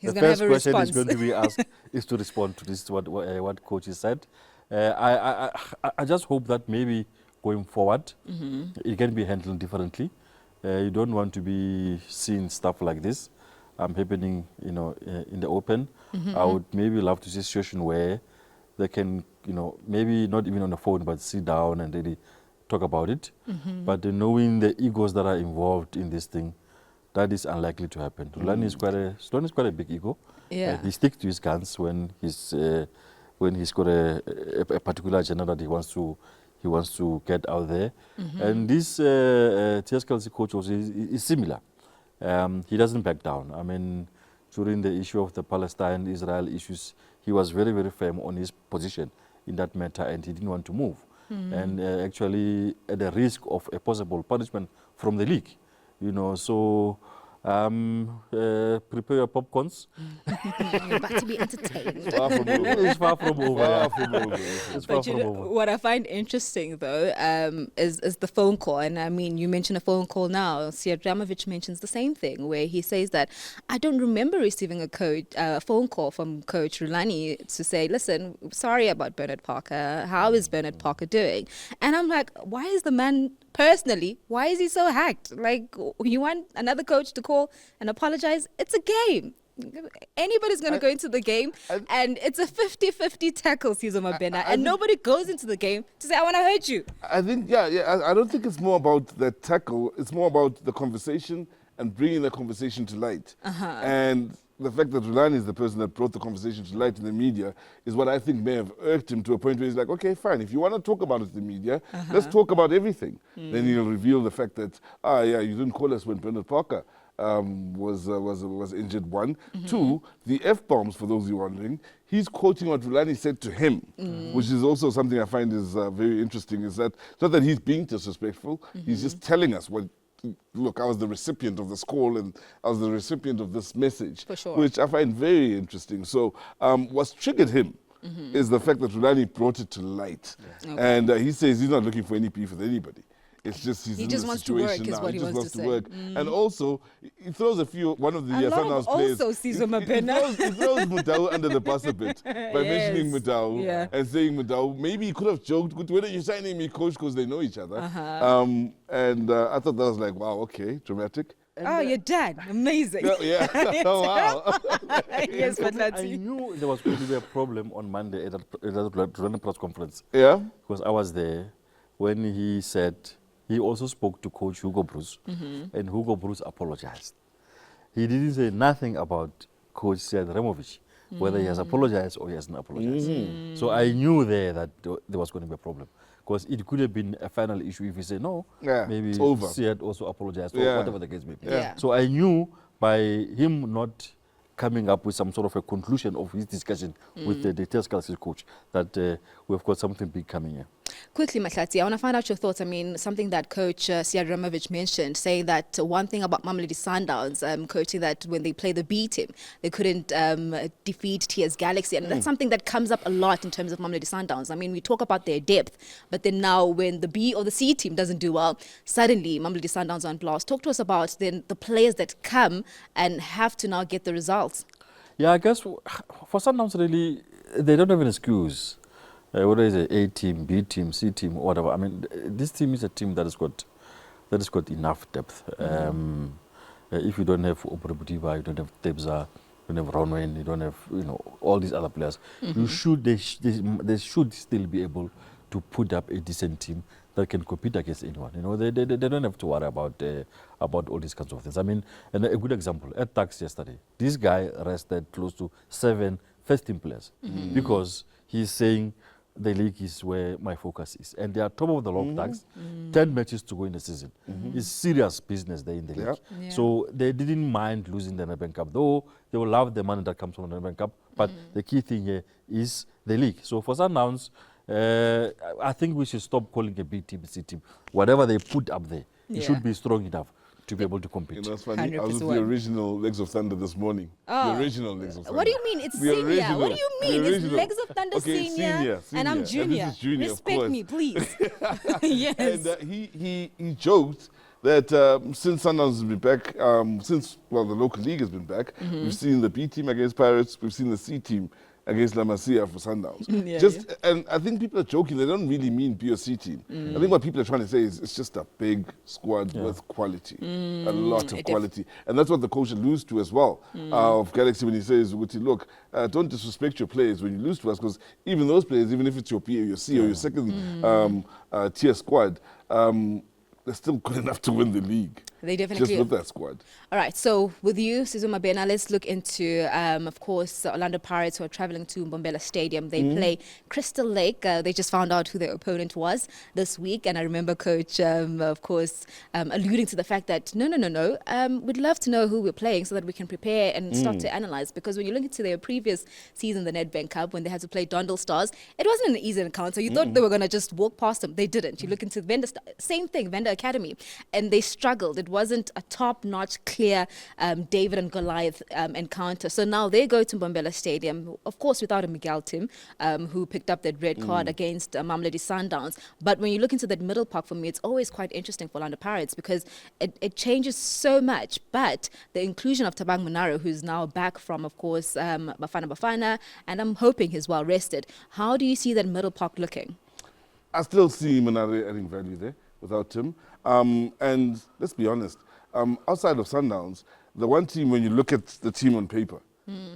the first question is going to be asked is to respond to this, what coach has said. I just hope that maybe going forward, it can be handled differently. You don't want to be seeing stuff like this. happening, in the open. I would maybe love to see a situation where they can, maybe not even on the phone, but sit down and really talk about it. But knowing the egos that are involved in this thing, that is unlikely to happen. Rulani is quite a big ego. Yeah. He sticks to his guns when he's got a particular agenda that he wants to get out there. And this TSKLC coach also is similar. He doesn't back down. I mean, during the issue of the Palestine-Israel issues, he was very, very firm on his position in that matter, and he didn't want to move. And actually, at the risk of a possible punishment from the league, so prepare your popcorns. You're about to be entertained. It's far from over. It's far from over. It's far But from over. what I find interesting though is the phone call, and I mean you mentioned a phone call now. Siadramovic mentions the same thing where he says that I don't remember receiving a phone call from Coach Rulani to say, listen, sorry about Bernard Parker. How is Bernard Parker doing? And I'm like, why is the man personally? Why is he so hacked? Like, you want another coach to call and apologize? It's a game. Anybody's going to go into the game, and it's a 50-50 tackle, Sizwe Mabena, and nobody goes into the game to say, I want to hurt you. I think, I don't think it's more about the tackle. It's more about the conversation and bringing the conversation to light. And the fact that Rulani is the person that brought the conversation to light in the media is what I think may have irked him to a point where he's like, okay, fine, if you want to talk about it in the media, let's talk about everything. Then he'll reveal the fact that, you didn't call us when Bernard Parker was injured, one. Two, the F-bombs, for those who are wondering, he's quoting what Rulani said to him, which is also something I find is very interesting, is that it's not that he's being disrespectful, he's just telling us look, I was the recipient of this call and I was the recipient of this message, For sure. which I find very interesting. So what's triggered him is the fact that Rulani brought it to light. Okay. And he says he's not looking for any beef with anybody. It's just he's He in just the wants to work, situation is now. what he he just wants wants to to say. work. And also, he throws one of the A lot Sundowns of players. also Sizwe Mabena. He throws Mudau under the bus a bit by mentioning Mudau and saying Mudau. Maybe he could have joked, whether you're signing me coach because they know each other. And I thought that was like, wow, okay, dramatic. And, your dad, amazing. Yeah. Oh, wow. Yes, but I that's knew there was going to be a problem on Monday at the press conference. Yeah. Because I was there when he said he also spoke to Coach Hugo Bruce, and Hugo Bruce apologized. He didn't say nothing about Coach Siadramovic, whether he has apologized or he hasn't apologized. So I knew there that there was going to be a problem. Because it could have been a final issue if he said no, maybe Siad also apologized, or whatever the case may be. So I knew by him not coming up with some sort of a conclusion of his discussion with the TSKLC coach that we've got something big coming here. Quickly, Mahlatse, I want to find out your thoughts. I mean, something that Coach Siadramovic mentioned, saying that one thing about Mamelodi Sundowns, coaching that when they play the B team, they couldn't defeat TS Galaxy. And that's something that comes up a lot in terms of Mamelodi Sundowns. I mean, we talk about their depth, but then now when the B or the C team doesn't do well, suddenly Mamelodi Sundowns are on blast. Talk to us about then the players that come and have to now get the results. Yeah, I guess for Sundowns, really, they don't have an excuse. Whether it's a team, B team, C team, or whatever. I mean, this team is a team that has got enough depth. If you don't have Obrabutiba, you don't have Tebza, you don't have Ronwen, you don't have all these other players. They should still be able to put up a decent team that can compete against anyone. They don't have to worry about all these kinds of things. I mean, and a good example at Tax yesterday, this guy rested close to 7 first-team players because he's saying the league is where my focus is. And they are top of the log tax, 10 matches to go in the season. It's serious business there in the league. Yeah. So they didn't mind losing the Nedbank Cup, though they will love the money that comes from the Nedbank Cup. But the key thing here is the league. So for Sundowns, I think we should stop calling a B team, C team. Whatever they put up there, it should be strong enough to be able to compete. That's funny. I was with the original Legs of Thunder this morning. Oh. The original Legs of Thunder. What do you mean? It's The senior. original. What do you mean? The It's original. Legs of Thunder senior, and I'm junior. And this is junior, of Respect course. me, please. Yes. And he joked that since Sundowns has been back, the local league has been back, we've seen the B team against Pirates, we've seen the C team against La Masia for Sundowns. And I think people are joking. They don't really mean POC team. I think what people are trying to say is it's just a big squad with quality, a lot of quality. And that's what the coach alludes to as well of Galaxy when he says, look, don't disrespect your players when you lose to us, because even those players, even if it's your PA, your C or your second tier squad, they're still good enough to win the league. They definitely just with that squad. All right, so with you, Sizwe Mabena, let's look into, of course, Orlando Pirates, who are traveling to Mbombela Stadium. They play Crystal Lake. They just found out who their opponent was this week, and I remember Coach, of course, alluding to the fact that no, we'd love to know who we're playing so that we can prepare and start to analyze. Because when you look into their previous season, the Nedbank Cup, when they had to play Dondel Stars, it wasn't an easy encounter. You thought they were going to just walk past them. They didn't. You look into Venda, same thing, Venda Academy, and they struggled. It wasn't a top-notch, clear David and Goliath encounter. So now they go to Mbombela Stadium, of course, without a Miguel Tim, who picked up that red card against Mamelodi Sundowns. But when you look into that middle park, for me, it's always quite interesting for Orlando Pirates because it changes so much. But the inclusion of Tabang Monaro, who's now back from, of course, Bafana, and I'm hoping he's well rested. How do you see that middle park looking? I still see Monaro adding value there without Tim. And let's be honest, outside of Sundowns, the one team, when you look at the team on paper,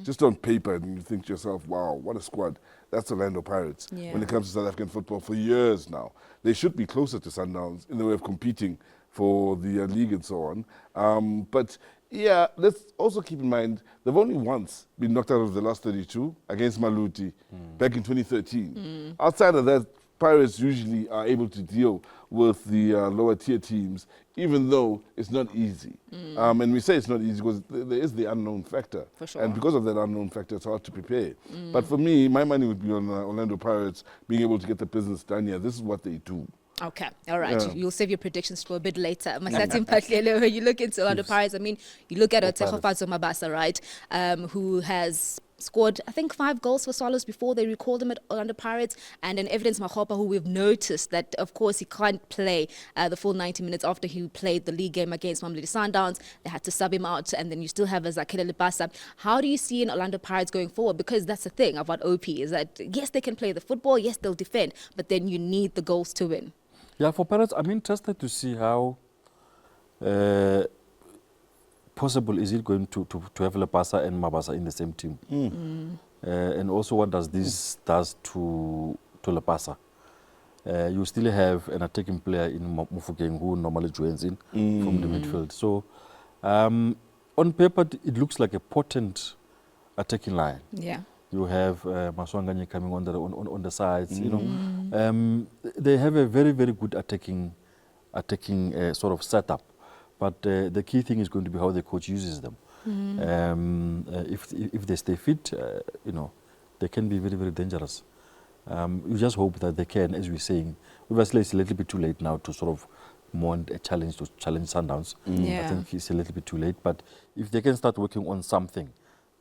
just on paper, and you think to yourself, wow, what a squad. That's Orlando Pirates. When it comes to South African football for years now. They should be closer to Sundowns in the way of competing for the league and so on. But yeah, let's also keep in mind, they've only once been knocked out of the last 32 against Maluti back in 2013. Outside of that, Pirates usually are able to deal with the lower tier teams, even though it's not easy. And we say it's not easy because there is the unknown factor. For sure. And because of that unknown factor, it's hard to prepare. But for me, my money would be on Orlando Pirates being able to get the business done here. This is what they do. Okay, all right. You'll save your predictions for a bit later. Mahlatse Mphahlele, when you look into Orlando Pirates, I mean, you look at Otegofatso Mabasa, right, who has scored, I think, 5 goals for Swallows before they recalled him at Orlando Pirates, and then Evidence Makgopa, who we've noticed that, of course, he can't play the full 90 minutes after he played the league game against Mamelodi Sundowns. They had to sub him out, and then you still have Zakile Libasa. How do you see in Orlando Pirates going forward? Because that's the thing about OP, is that, yes, they can play the football, yes, they'll defend, but then you need the goals to win. Yeah, for Pirates, I'm interested to see how possible is it going to have Lepasa and Mabasa in the same team. And also what does this does to Lepasa. You still have an attacking player in Mufokeng who normally joins in from the midfield. So on paper, it looks like a potent attacking line. Yeah. You have Maswanganye coming on the sides. You know, they have a very, very good attacking sort of setup. But the key thing is going to be how the coach uses them. If they stay fit, you know, they can be very, very dangerous. You just hope that they can, as we're saying. Obviously, it's a little bit too late now to sort of mount a challenge to challenge Sundowns. I think it's a little bit too late. But if they can start working on something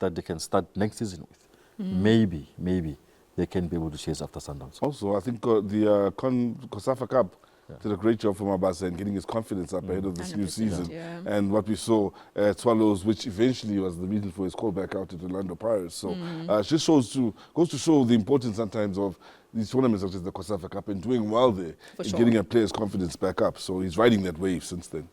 that they can start next season with, maybe they can be able to chase after Sundowns. Also, I think the COSAFA Cup did a great job for Mabasa and getting his confidence up ahead of this new season. And what we saw at Swallows, which eventually was the reason for his call back out to the Orlando Pirates. So it just goes to show the importance sometimes of these tournaments such as the COSAFA Cup and doing well there and getting a player's confidence back up. So he's riding that wave since then.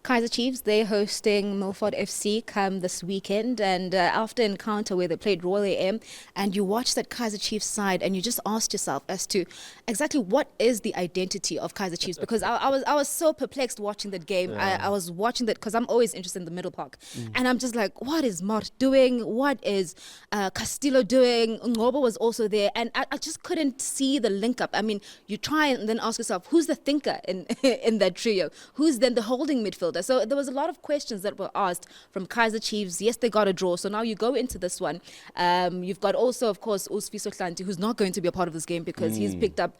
Kaizer Chiefs, they're hosting Milford FC come this weekend, and after an encounter where they played Royal AM, and you watch that Kaizer Chiefs side and you just asked yourself as to exactly what is the identity of Kaizer Chiefs, because I was so perplexed watching that game. I was watching that because I'm always interested in the middle park, and I'm just like, what is Mart doing? What is Castillo doing? Ngobo was also there, and I just couldn't see the link up. I mean, you try and then ask yourself, who's the thinker in that trio? Who's then the holding midfielder? So there was a lot of questions that were asked from Kaizer Chiefs. Yes, they got a draw. So now you go into this one. You've got also, of course, Usfiso Hlanti, who's not going to be a part of this game because he's picked up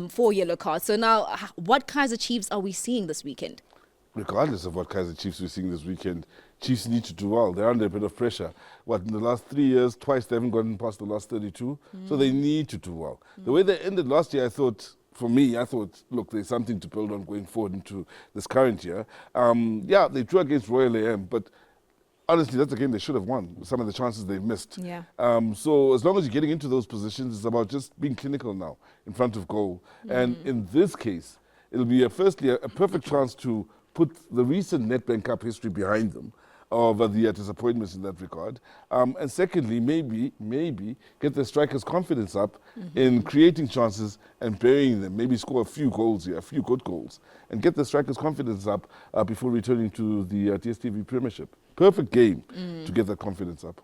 4 yellow cards. So now, what Kaizer Chiefs are we seeing this weekend? Regardless of what Kaizer Chiefs we're seeing this weekend, Chiefs need to do well. They're under a bit of pressure. In the last 3 years, twice they haven't gotten past the last 32. So they need to do well. The way they ended last year, I thought, look, there's something to build on going forward into this current year. They drew against Royal AM, but honestly, that's a game they should have won, some of the chances they've missed. Yeah. So as long as you're getting into those positions, it's about just being clinical now in front of goal. And in this case, it'll be firstly a perfect chance to put the recent Nedbank Cup history behind them of the disappointments in that regard. And secondly, maybe get the strikers' confidence up in creating chances and burying them. Maybe score a few goals here, a few good goals, and get the strikers' confidence up before returning to the DStv Premiership. Perfect game to get that confidence up.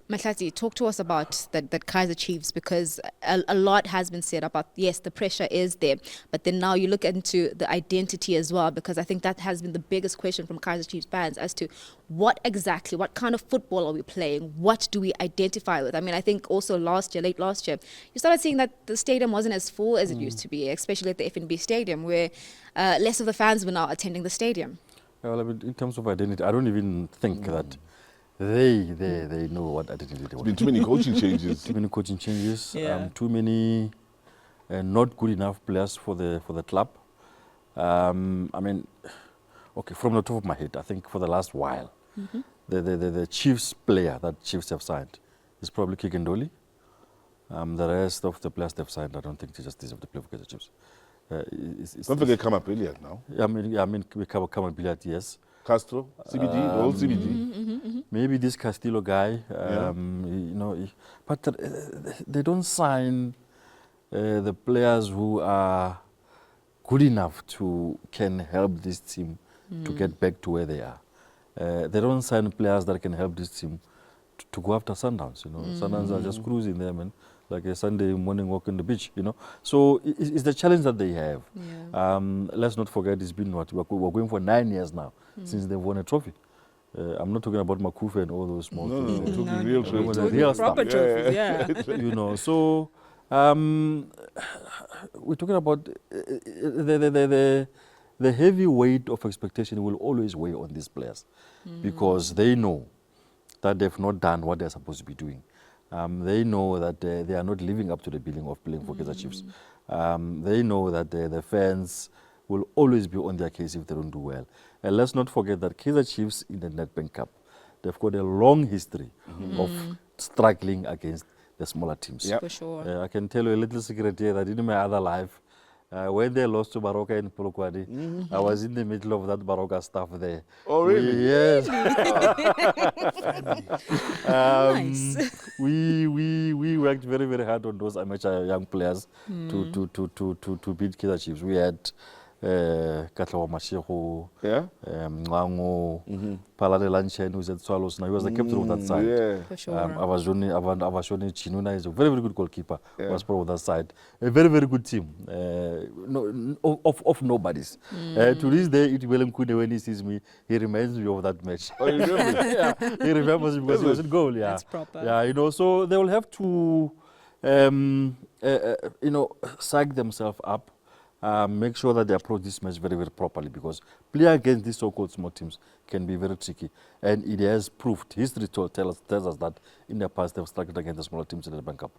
Mahlatse, talk to us about that Kaizer Chiefs, because a lot has been said about, yes, the pressure is there, but then now you look into the identity as well, because I think that has been the biggest question from Kaizer Chiefs fans as to what kind of football are we playing? What do we identify with? I mean, I think also late last year, you started seeing that the stadium wasn't as full as it used to be, especially at the FNB Stadium, where less of the fans were now attending the stadium. Well, I mean, in terms of identity, I don't even think that they know what identity they want. There's been too many coaching changes. Too many coaching changes. Yeah. Too many not good enough players for the club. I mean, okay, from the top of my head, I think for the last while, the Chiefs player that Chiefs have signed is probably Kikendoli. The rest of the players they've signed, I don't think they just deserve to play for Kaizer Chiefs. Don't forget Kamapeliat now. I mean, we cover Kamapeliat, yes. Castro, CBD, the old CBD. Maybe this Castillo guy, but they don't sign the players who are good enough can help this team to get back to where they are. They don't sign players that can help this team to go after Sundowns. Sundowns are just cruising there, man, like a Sunday morning walk on the beach. So it's the challenge that they have. Yeah. Let's not forget, it's been we're going for 9 years now since they've won a trophy. I'm not talking about Makufe and all those small things. No, talking real trophies. Real proper stuff. trophies, yeah. So we're talking about the heavy weight of expectation will always weigh on these players because they know that they've not done what they're supposed to be doing. They know that they are not living up to the billing of playing for Kaizer Chiefs. They know that the fans will always be on their case if they don't do well. And let's not forget that Kaizer Chiefs in the Nedbank Cup, they've got a long history of struggling against the smaller teams. Yep. For sure. I can tell you a little secret here that in my other life, when they lost to Baroka in Polokwane, I was in the middle of that Baroka stuff there. Oh, really? Yes. Nice. We worked very, very hard on those amateur young players to beat Kaizer Chiefs. We had Katlawa Mashego, Ngango, Palale Lanchen, who's at Swallows. Now he was the captain of that side. Yeah. For sure. Avashoni Chinuna is a very, very good goalkeeper. Was part of that side. A very, very good team. Of nobodies. To this day, William Kude, when he sees me, he reminds me of that match. Oh, you remember? Yeah, he remembers because he was in goal. Yeah. That's proper. Yeah, so they will have to, psych themselves up. Make sure that they approach this match very, very properly because play against these so-called small teams can be very tricky. And it has proved, history tells us that in the past they've struggled against the smaller teams in the Nedbank Cup.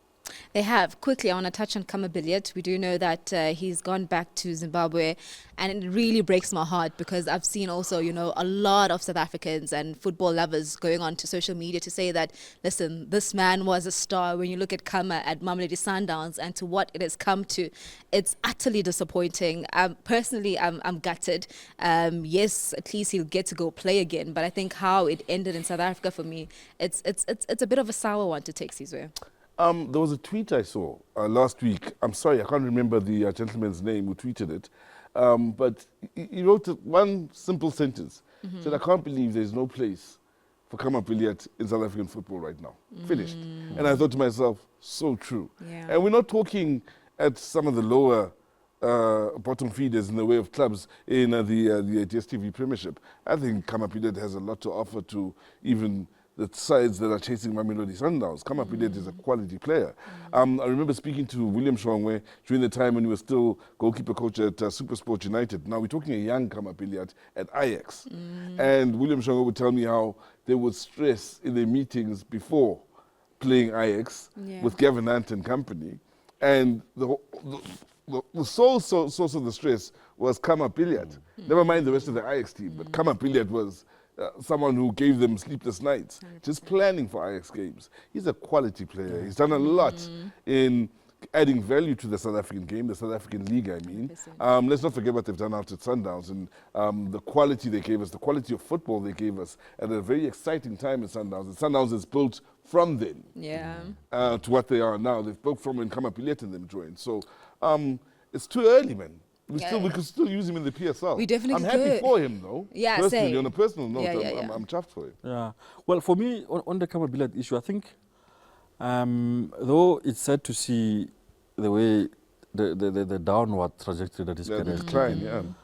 They have. Quickly, I want to touch on Kamapeliat. We do know that he's gone back to Zimbabwe, and it really breaks my heart because I've seen also, a lot of South Africans and football lovers going on to social media to say that, listen, this man was a star. When you look at Kama at Mamelodi Sundowns and to what it has come to, it's utterly disappointing. Personally, I'm gutted. Yes, at least he'll get to go play again, but I think how it ended in South Africa for me, it's a bit of a sour one to take, Sizwe. There was a tweet I saw last week. I'm sorry, I can't remember the gentleman's name who tweeted it. But he wrote one simple sentence. Said, I can't believe there's no place for Kamapeliat in South African football right now. Finished. And I thought to myself, so true. Yeah. And we're not talking at some of the lower bottom feeders in the way of clubs in the DStv Premiership. I think Kamapeliat has a lot to offer to even the sides that are chasing Mamelodi Sundowns. Kamapeliat is a quality player. I remember speaking to William Shongwe during the time when he was still goalkeeper coach at SuperSport United. Now we're talking a young Kamapeliat at Ajax. And William Shongwe would tell me how they would stress in their meetings before playing Ajax with Gavin Ant and company. And the sole source of the stress was Kamapeliat. Never mind the rest of the Ajax team, but Kamapeliat was someone who gave them sleepless nights, 100%. Just planning for Ajax games. He's a quality player. He's done a lot in adding value to the South African game, the South African league, I mean. Let's not forget what they've done out at Sundowns and the quality they gave us, the quality of football they gave us at a very exciting time at Sundowns. And Sundowns is built from then to what they are now. They've built from when Kamapilete and them joined. So it's too early, man. We could still use him in the PSL. We definitely I'm happy for him, though. Yeah, personally, same. on a personal note, Yeah. I'm chuffed for him. Yeah. Well, for me, on the Kamapilete issue, I think, though it's sad to see the way the downward trajectory that is decline,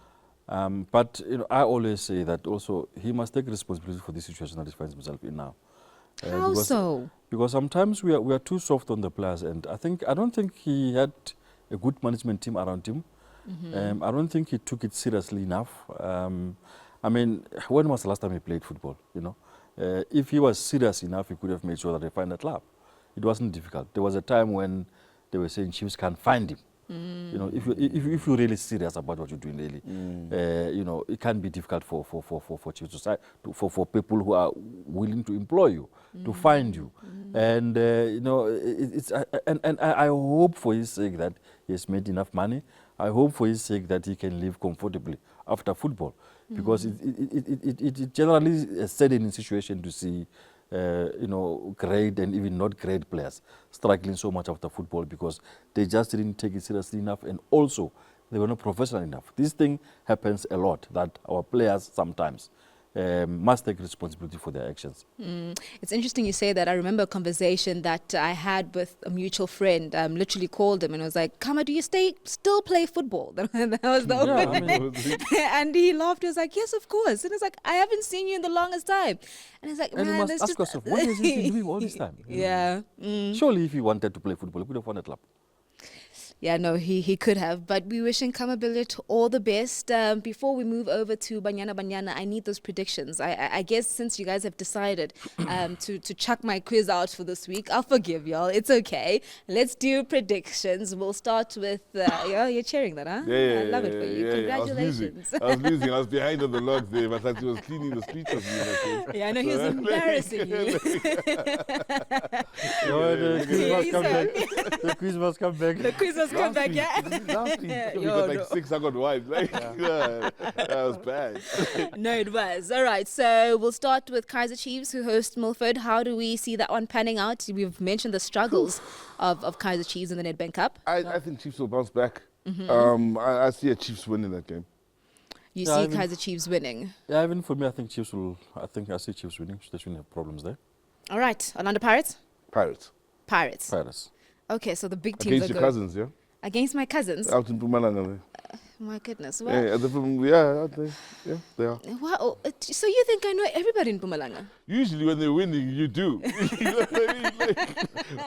but I always say that also he must take responsibility for the situation that he finds himself in now. How so? Because sometimes we are too soft on the players, and I don't think he had a good management team around him. I don't think he took it seriously enough. I mean, when was the last time he played football? If he was serious enough, he could have made sure that they find a club. It wasn't difficult. There was a time when they were saying Chiefs can't find him. If you're really serious about what you're doing, really, it can be difficult for Chiefs for people who are willing to employ you, to find you, and I hope for his sake that he has made enough money. I hope for his sake that he can live comfortably after football, because it generally is a saddening situation to see great and even not great players struggling so much after football because they just didn't take it seriously enough, and also they were not professional enough. This thing happens a lot, that our players sometimes must take responsibility for their actions. It's interesting you say that. I remember a conversation that I had with a mutual friend. Literally called him and was like, Kama, do you still play football? That was the opening. And he laughed. He was like, yes, of course. And it's like, I haven't seen you in the longest time. And it's like, and man, you must ask yourself, what has he been doing all this time? Surely if he wanted to play football, he could have won a club. Yeah, no, he could have. But we wishing Kamapilete all the best. Before we move over to Banyana, I need those predictions. I guess since you guys have decided to chuck my quiz out for this week, I'll forgive y'all. It's okay. Let's do predictions. We'll start with... you're cheering that, huh? Yeah, I love it for you. Congratulations. I was losing. I was behind on the logs there, but like he was cleaning the streets of me. Yeah, I know he was embarrassing you. The quiz must come back. The quiz must come back, yeah. We got like 6 I got wide. That was bad. No, it was. All right, so we'll start with Kaizer Chiefs, who host Milford. How do we see that one panning out? We've mentioned the struggles of Kaizer Chiefs in the Nedbank Cup. I think Chiefs will bounce back. I see a Chiefs win in that game. You see Kaizer Chiefs winning? Yeah, even for me, I think I see Chiefs winning. They shouldn't have problems there. All right, Orlando Pirates? Pirates. Okay, so the big teams against your cousins, yeah? Against my cousins? Out in Mpumalanga. My goodness. Well, yeah, they are. Wow. So you think I know everybody in Mpumalanga? Usually when they're winning, you do. You know what I mean?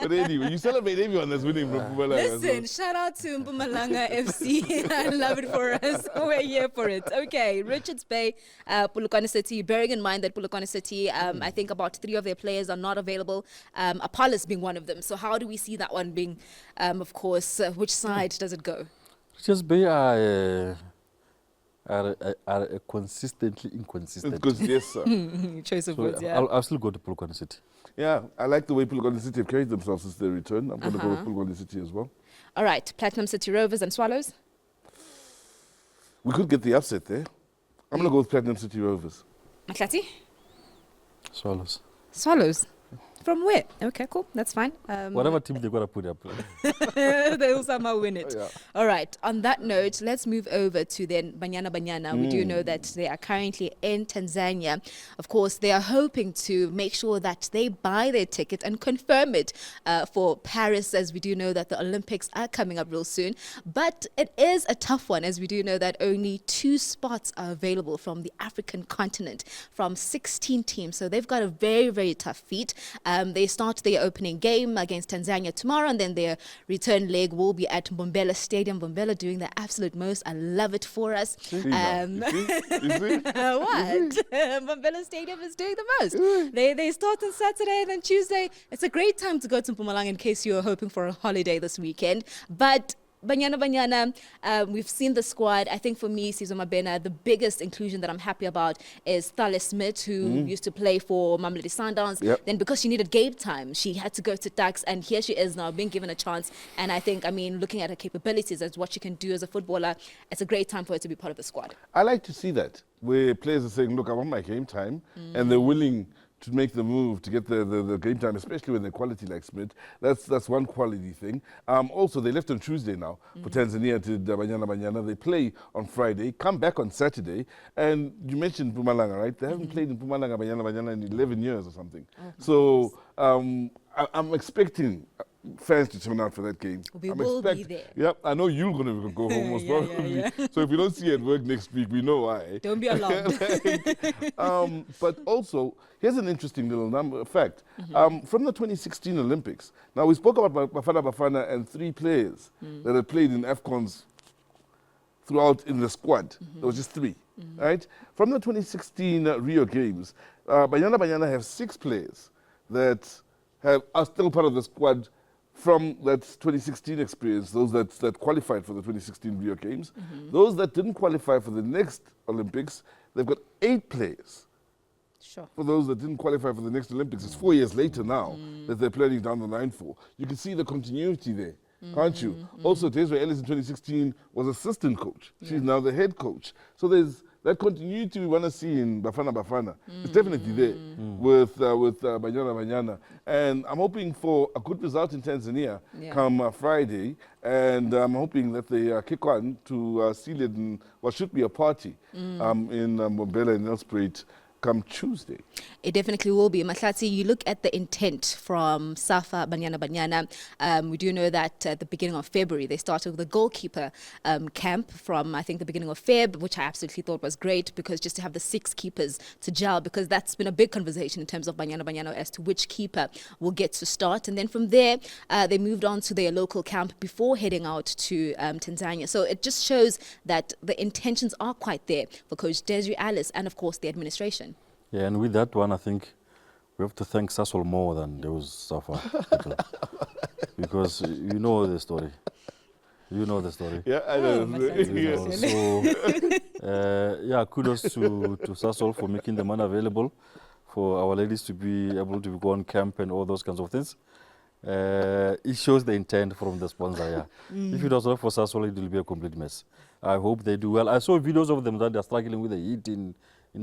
But anyway, you celebrate everyone that's winning from Mpumalanga. Listen, shout out to Mpumalanga FC. I love it for us. We're here for it. Okay, Richards Bay, Polokwane City. Bearing in mind that Polokwane City, I think about 3 of their players are not available. Apollos being one of them. So how do we see that one being, of course, which side does it go? Richards Bay are consistently inconsistent. Yes, sir. Choice of words, yeah. I'll still go to Polokwane City. Yeah, I like the way Polokwane City have carried themselves since their return. I'm going to go with Polokwane City as well. All right, Platinum City Rovers and Swallows? We could get the upset there. I'm going to go with Platinum City Rovers. Mahlatse? Swallows. From where? Okay, cool. That's fine. Whatever team they're going to put up. They'll somehow win it. Yeah. All right. On that note, let's move over to then Banyana. We do know that they are currently in Tanzania. Of course, they are hoping to make sure that they buy their ticket and confirm it for Paris, as we do know that the Olympics are coming up real soon. But it is a tough one, as we do know that only 2 spots are available from the African continent from 16 teams. So they've got a very, very tough feat. They start their opening game against Tanzania tomorrow, and then their return leg will be at Mbombela Stadium. Mbombela doing the absolute most. I love it for us. You see? What? Mbombela Stadium is doing the most. They start on Saturday, and then Tuesday. It's a great time to go to Mpumalanga in case you're hoping for a holiday this weekend. But Banyana, we've seen the squad. I think for me, Sizwe Mabena, the biggest inclusion that I'm happy about is Mphahlele Smith, who used to play for Mamelodi Sundowns. Yep. Then because she needed game time, she had to go to Dax, and here she is now being given a chance. And I think, looking at her capabilities as what she can do as a footballer, it's a great time for her to be part of the squad. I like to see that, where players are saying, look, I want my game time, and they're willing to make the move to get the game time, especially when they're quality like Smith. That's one quality thing. Also, they left on Tuesday now for Tanzania to Banyana. They play on Friday, come back on Saturday. And you mentioned Mpumalanga, right? They haven't played in Mpumalanga, Banyana in 11 years or something. So I'm expecting fans to turn out for that game. We will be there. Yep, I know you're going to go home most probably. So if you don't see you at work next week, we know why. Don't be alarmed. But also, here's an interesting little fact. From the 2016 Olympics, now we spoke about Bafana and 3 players that had played in AFCONs throughout in the squad. There was just 3, right? From the 2016 Rio Games, Banyana have 6 players that are still part of the squad from that 2016 experience, those that qualified for the 2016 Rio Games. Those that didn't qualify for the next Olympics, they've got 8 players. Sure. For those that didn't qualify for the next Olympics, it's 4 years later now that they're planning down the line for. You can see the continuity there, can't you? Also, Sizwe Ellis in 2016 was assistant coach. She's now the head coach. So there's that continuity we want to see in Bafana. It's definitely there with Banyana. And I'm hoping for a good result in Tanzania come Friday. And I'm hoping that they kick on to seal it in what should be a party in Mabena and Nelspruit come Tuesday. It definitely will be. Mahlatse, you look at the intent from Safa Banyana. We do know that at the beginning of February, they started with the goalkeeper camp from, I think, the beginning of Feb, which I absolutely thought was great, because just to have the 6 keepers to gel, because that's been a big conversation in terms of Banyana as to which keeper will get to start. And then from there, they moved on to their local camp before heading out to Tanzania. So it just shows that the intentions are quite there for Coach Desiree Alice and, of course, the administration. Yeah, and with that one, I think we have to thank Sasol more than those Safa people. Because you know the story. You know the story. Yeah, I know. So, kudos to Sasol for making the money available for our ladies to be able to go on camp and all those kinds of things. It shows the intent from the sponsor, If it was not for Sasol, it will be a complete mess. I hope they do well. I saw videos of them that they're struggling with the heat in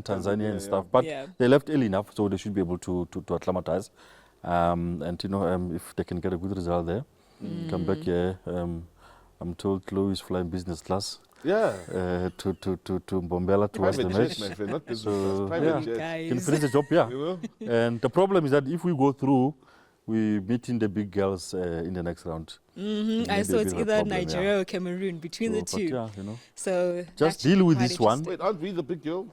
Tanzania and stuff, but they left early enough, so they should be able to acclimatize. And if they can get a good result there, come back here. I'm told Chloe is flying business class. Yeah. To Mbombela towards the match. So can finish the job, And the problem is that if we go through, we meeting the big girls in the next round. I saw it's either Nigeria or Cameroon between the two. But, so just deal with this one. Wait, aren't we the big girls?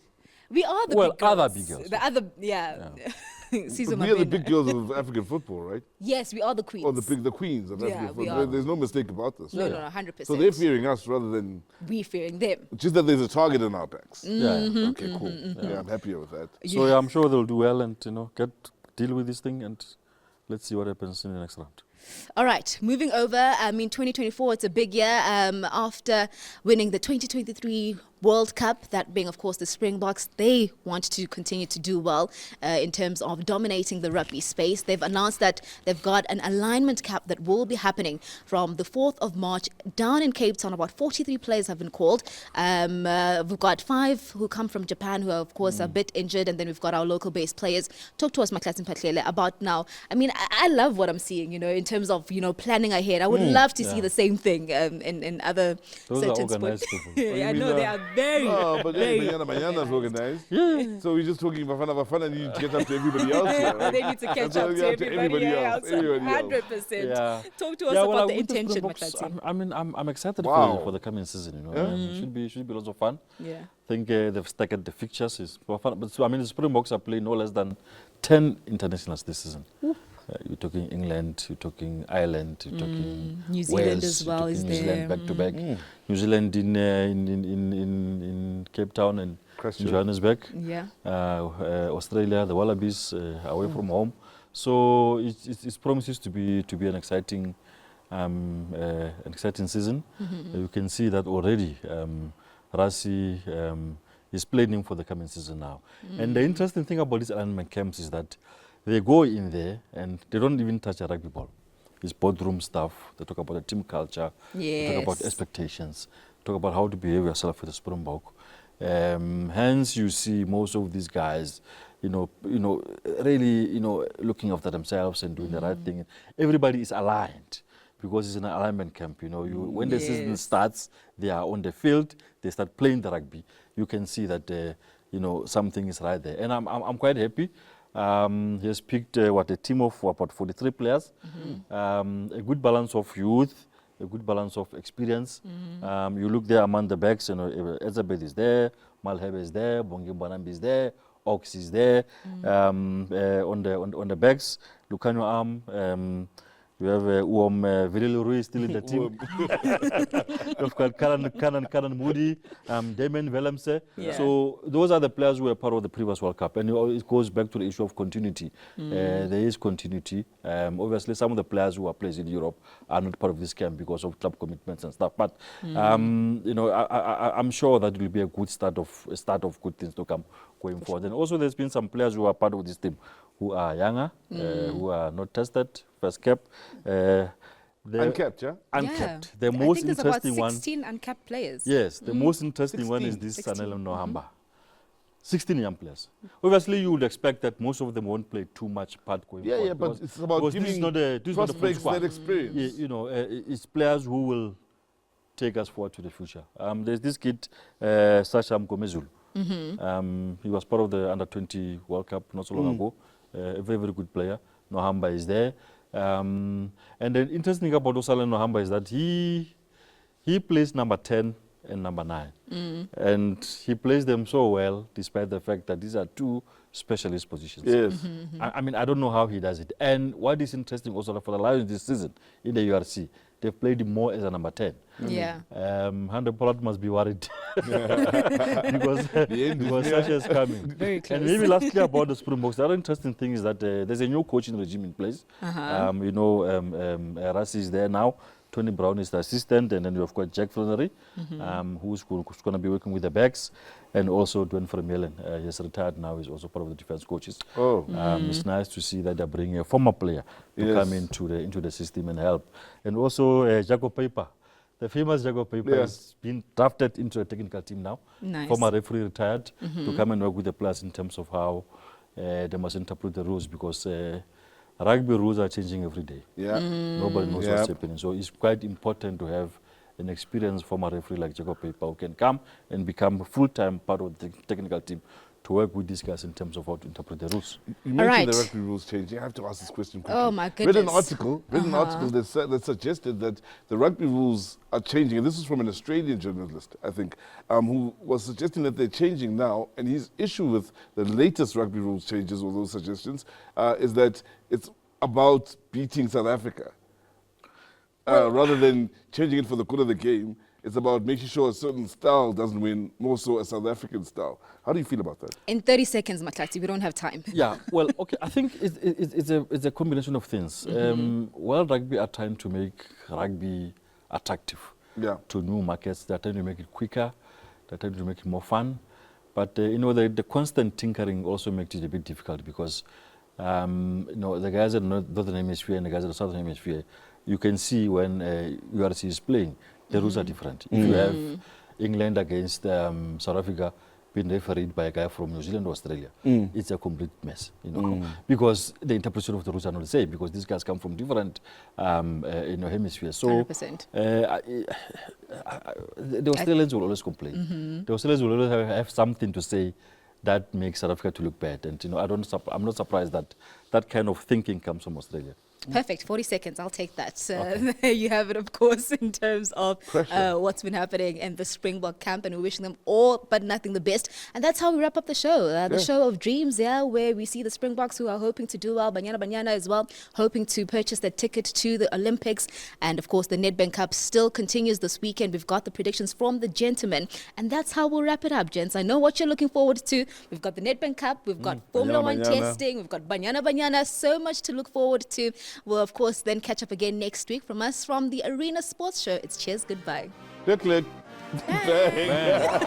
We are the big girls. Other big girls. The other, We are the big girls of African football, right? Yes, we are the queens. Or the queens of African football. There's no mistake about this. No, 100%. So they're fearing us rather than we fearing them. Just that there's a target on our backs. Okay, cool. Yeah, I'm happier with that. So I'm sure they'll do well and deal with this thing, and let's see what happens in the next round. All right, moving over. 2024, it's a big year after winning the 2023 World Cup, that being, of course, the Springboks. They want to continue to do well in terms of dominating the rugby space. They've announced that they've got an alignment cap that will be happening from the 4th of March down in Cape Town. About 43 players have been called. We've got 5 who come from Japan who are, of course, a bit injured, and then we've got our local-based players. Talk to us, Mphahlele, about now. I love what I'm seeing, in terms of, planning ahead. I would love to see the same thing in other certain sports. I know they are very, but Banyana is organized. Yeah. So we're just talking Bafana need to get up to everybody else here. Right? They need to catch up to everybody else. 100%. Yeah. Talk to us about the intention, Mahlatse. I'm excited for the coming season. Should be lots of fun. Yeah. I think they've staggered the fixtures. But the Springboks are playing no less than 10 internationals this season. You're talking England, you're talking Ireland, you're talking New Zealand Wales, as well. Is New Zealand there back to back. New Zealand in Cape Town and in Johannesburg. Yeah. Australia, the Wallabies away from home. So it promises to be an exciting an exciting season. You can see that already Rassie is planning for the coming season now. And the interesting thing about these alignment camps is that they go in there and they don't even touch a rugby ball. It's boardroom stuff. They talk about the team culture. They talk about expectations. Talk about how to behave yourself with the Springbok. Hence, you see most of these guys, really, looking after themselves and doing the right thing. Everybody is aligned because it's an alignment camp. When the season starts, they are on the field. They start playing the rugby. You can see that something is right there, and I'm quite happy. He has picked a team of about 43 players, a good balance of youth, a good balance of experience. You look there among the backs, Elizabeth is there, Malhebe is there, Bongi Banambi is there, Ox is there. On the backs, Lucanio Arm, you have Viril Rui still in the team. You've got Karan Moody, Damien Willemse. So those are the players who were part of the previous World Cup. And it goes back to the issue of continuity. There is continuity. Obviously, some of the players who are playing in Europe are not part of this camp because of club commitments and stuff. But I'm sure that it will be a good start of good things to come going forward. And also, there's been some players who are part of this team who are younger, who are not tested, first cap. Uncapped, yeah? Uncapped. The I most think there's interesting about one. 16 uncapped players. Yes, the most interesting one is this Sanelo Nohamba. 16 young players. Obviously, you would expect that most of them won't play too much part going forward. Yeah, but it's about giving prospects that experience. It's players who will take us forward to the future. There's this kid, Sasha Mkomezulu. He was part of the Under-20 World Cup not so long ago. A very, very good player. Nohamba is there. And the interesting thing about Osala Nohamba is that he plays number 10 and number 9. And he plays them so well, despite the fact that these are two specialist positions. Yes. I don't know how he does it. And what is interesting also for the Lions this season in the URC, they've played him more as a number 10. Yeah. Hande Pollard must be worried because Sasha is coming. Very close. And maybe lastly about the Springboks, the other interesting thing is that there's a new coaching regime in place. Rassie is there now. Tony Brown is the assistant, and then you've got Jack Flannery, who's going to be working with the backs, and also Dwayne Vermeulen. He has retired now. He's also part of the defense coaches. It's nice to see that they're bringing a former player to come into the system and help. And also Jacob Paper. The famous Jacob Paper has been drafted into a technical team now. Nice. Former referee retired to come and work with the players in terms of how they must interpret the rules, because rugby rules are changing every day. Nobody knows what's happening. So it's quite important to have an experienced former referee like Jacob Paper who can come and become a full-time part of the technical team to work with these guys in terms of how to interpret the rules. You mentioned the rugby rules changing. I have to ask this question quickly. Oh my goodness. Read an article that suggested that the rugby rules are changing, and this is from an Australian journalist, I think, who was suggesting that they're changing now, and his issue with the latest rugby rules changes or those suggestions is that it's about beating South Africa. Rather than changing it for the good of the game, it's about making sure a certain style doesn't win, more so a South African style. How do you feel about that? In 30 seconds, Mahlatse, we don't have time. Yeah, well, okay, I think it's a combination of things. World Rugby are trying to make rugby attractive to new markets. They're trying to make it quicker. They're trying to make it more fun. But, the constant tinkering also makes it a bit difficult because, the guys in the Northern Hemisphere and the guys in the Southern Hemisphere, you can see when URC is playing, the rules are different. If you have England against South Africa being refereed by a guy from New Zealand or Australia, it's a complete mess, because the interpretation of the rules are not the same, because these guys come from different hemispheres. So 100%. The Australians will always complain. The Australians will always have something to say that makes South Africa to look bad. And I'm not surprised that that kind of thinking comes from Australia. Perfect. 40 seconds. I'll take that. There you have it, of course, in terms of what's been happening in the Springbok camp, and we're wishing them all but nothing the best. And that's how we wrap up the show. The show of dreams, where we see the Springboks who are hoping to do well, Banyana as well, hoping to purchase their ticket to the Olympics. And, of course, the Nedbank Cup still continues this weekend. We've got the predictions from the gentlemen. And that's how we'll wrap it up, gents. I know what you're looking forward to. We've got the Nedbank Cup. We've got Formula One testing. We've got Banyana. So much to look forward to. We'll, of course, then catch up again next week. From us, from the Arena Sports Show, it's cheers, goodbye. Click. Bang.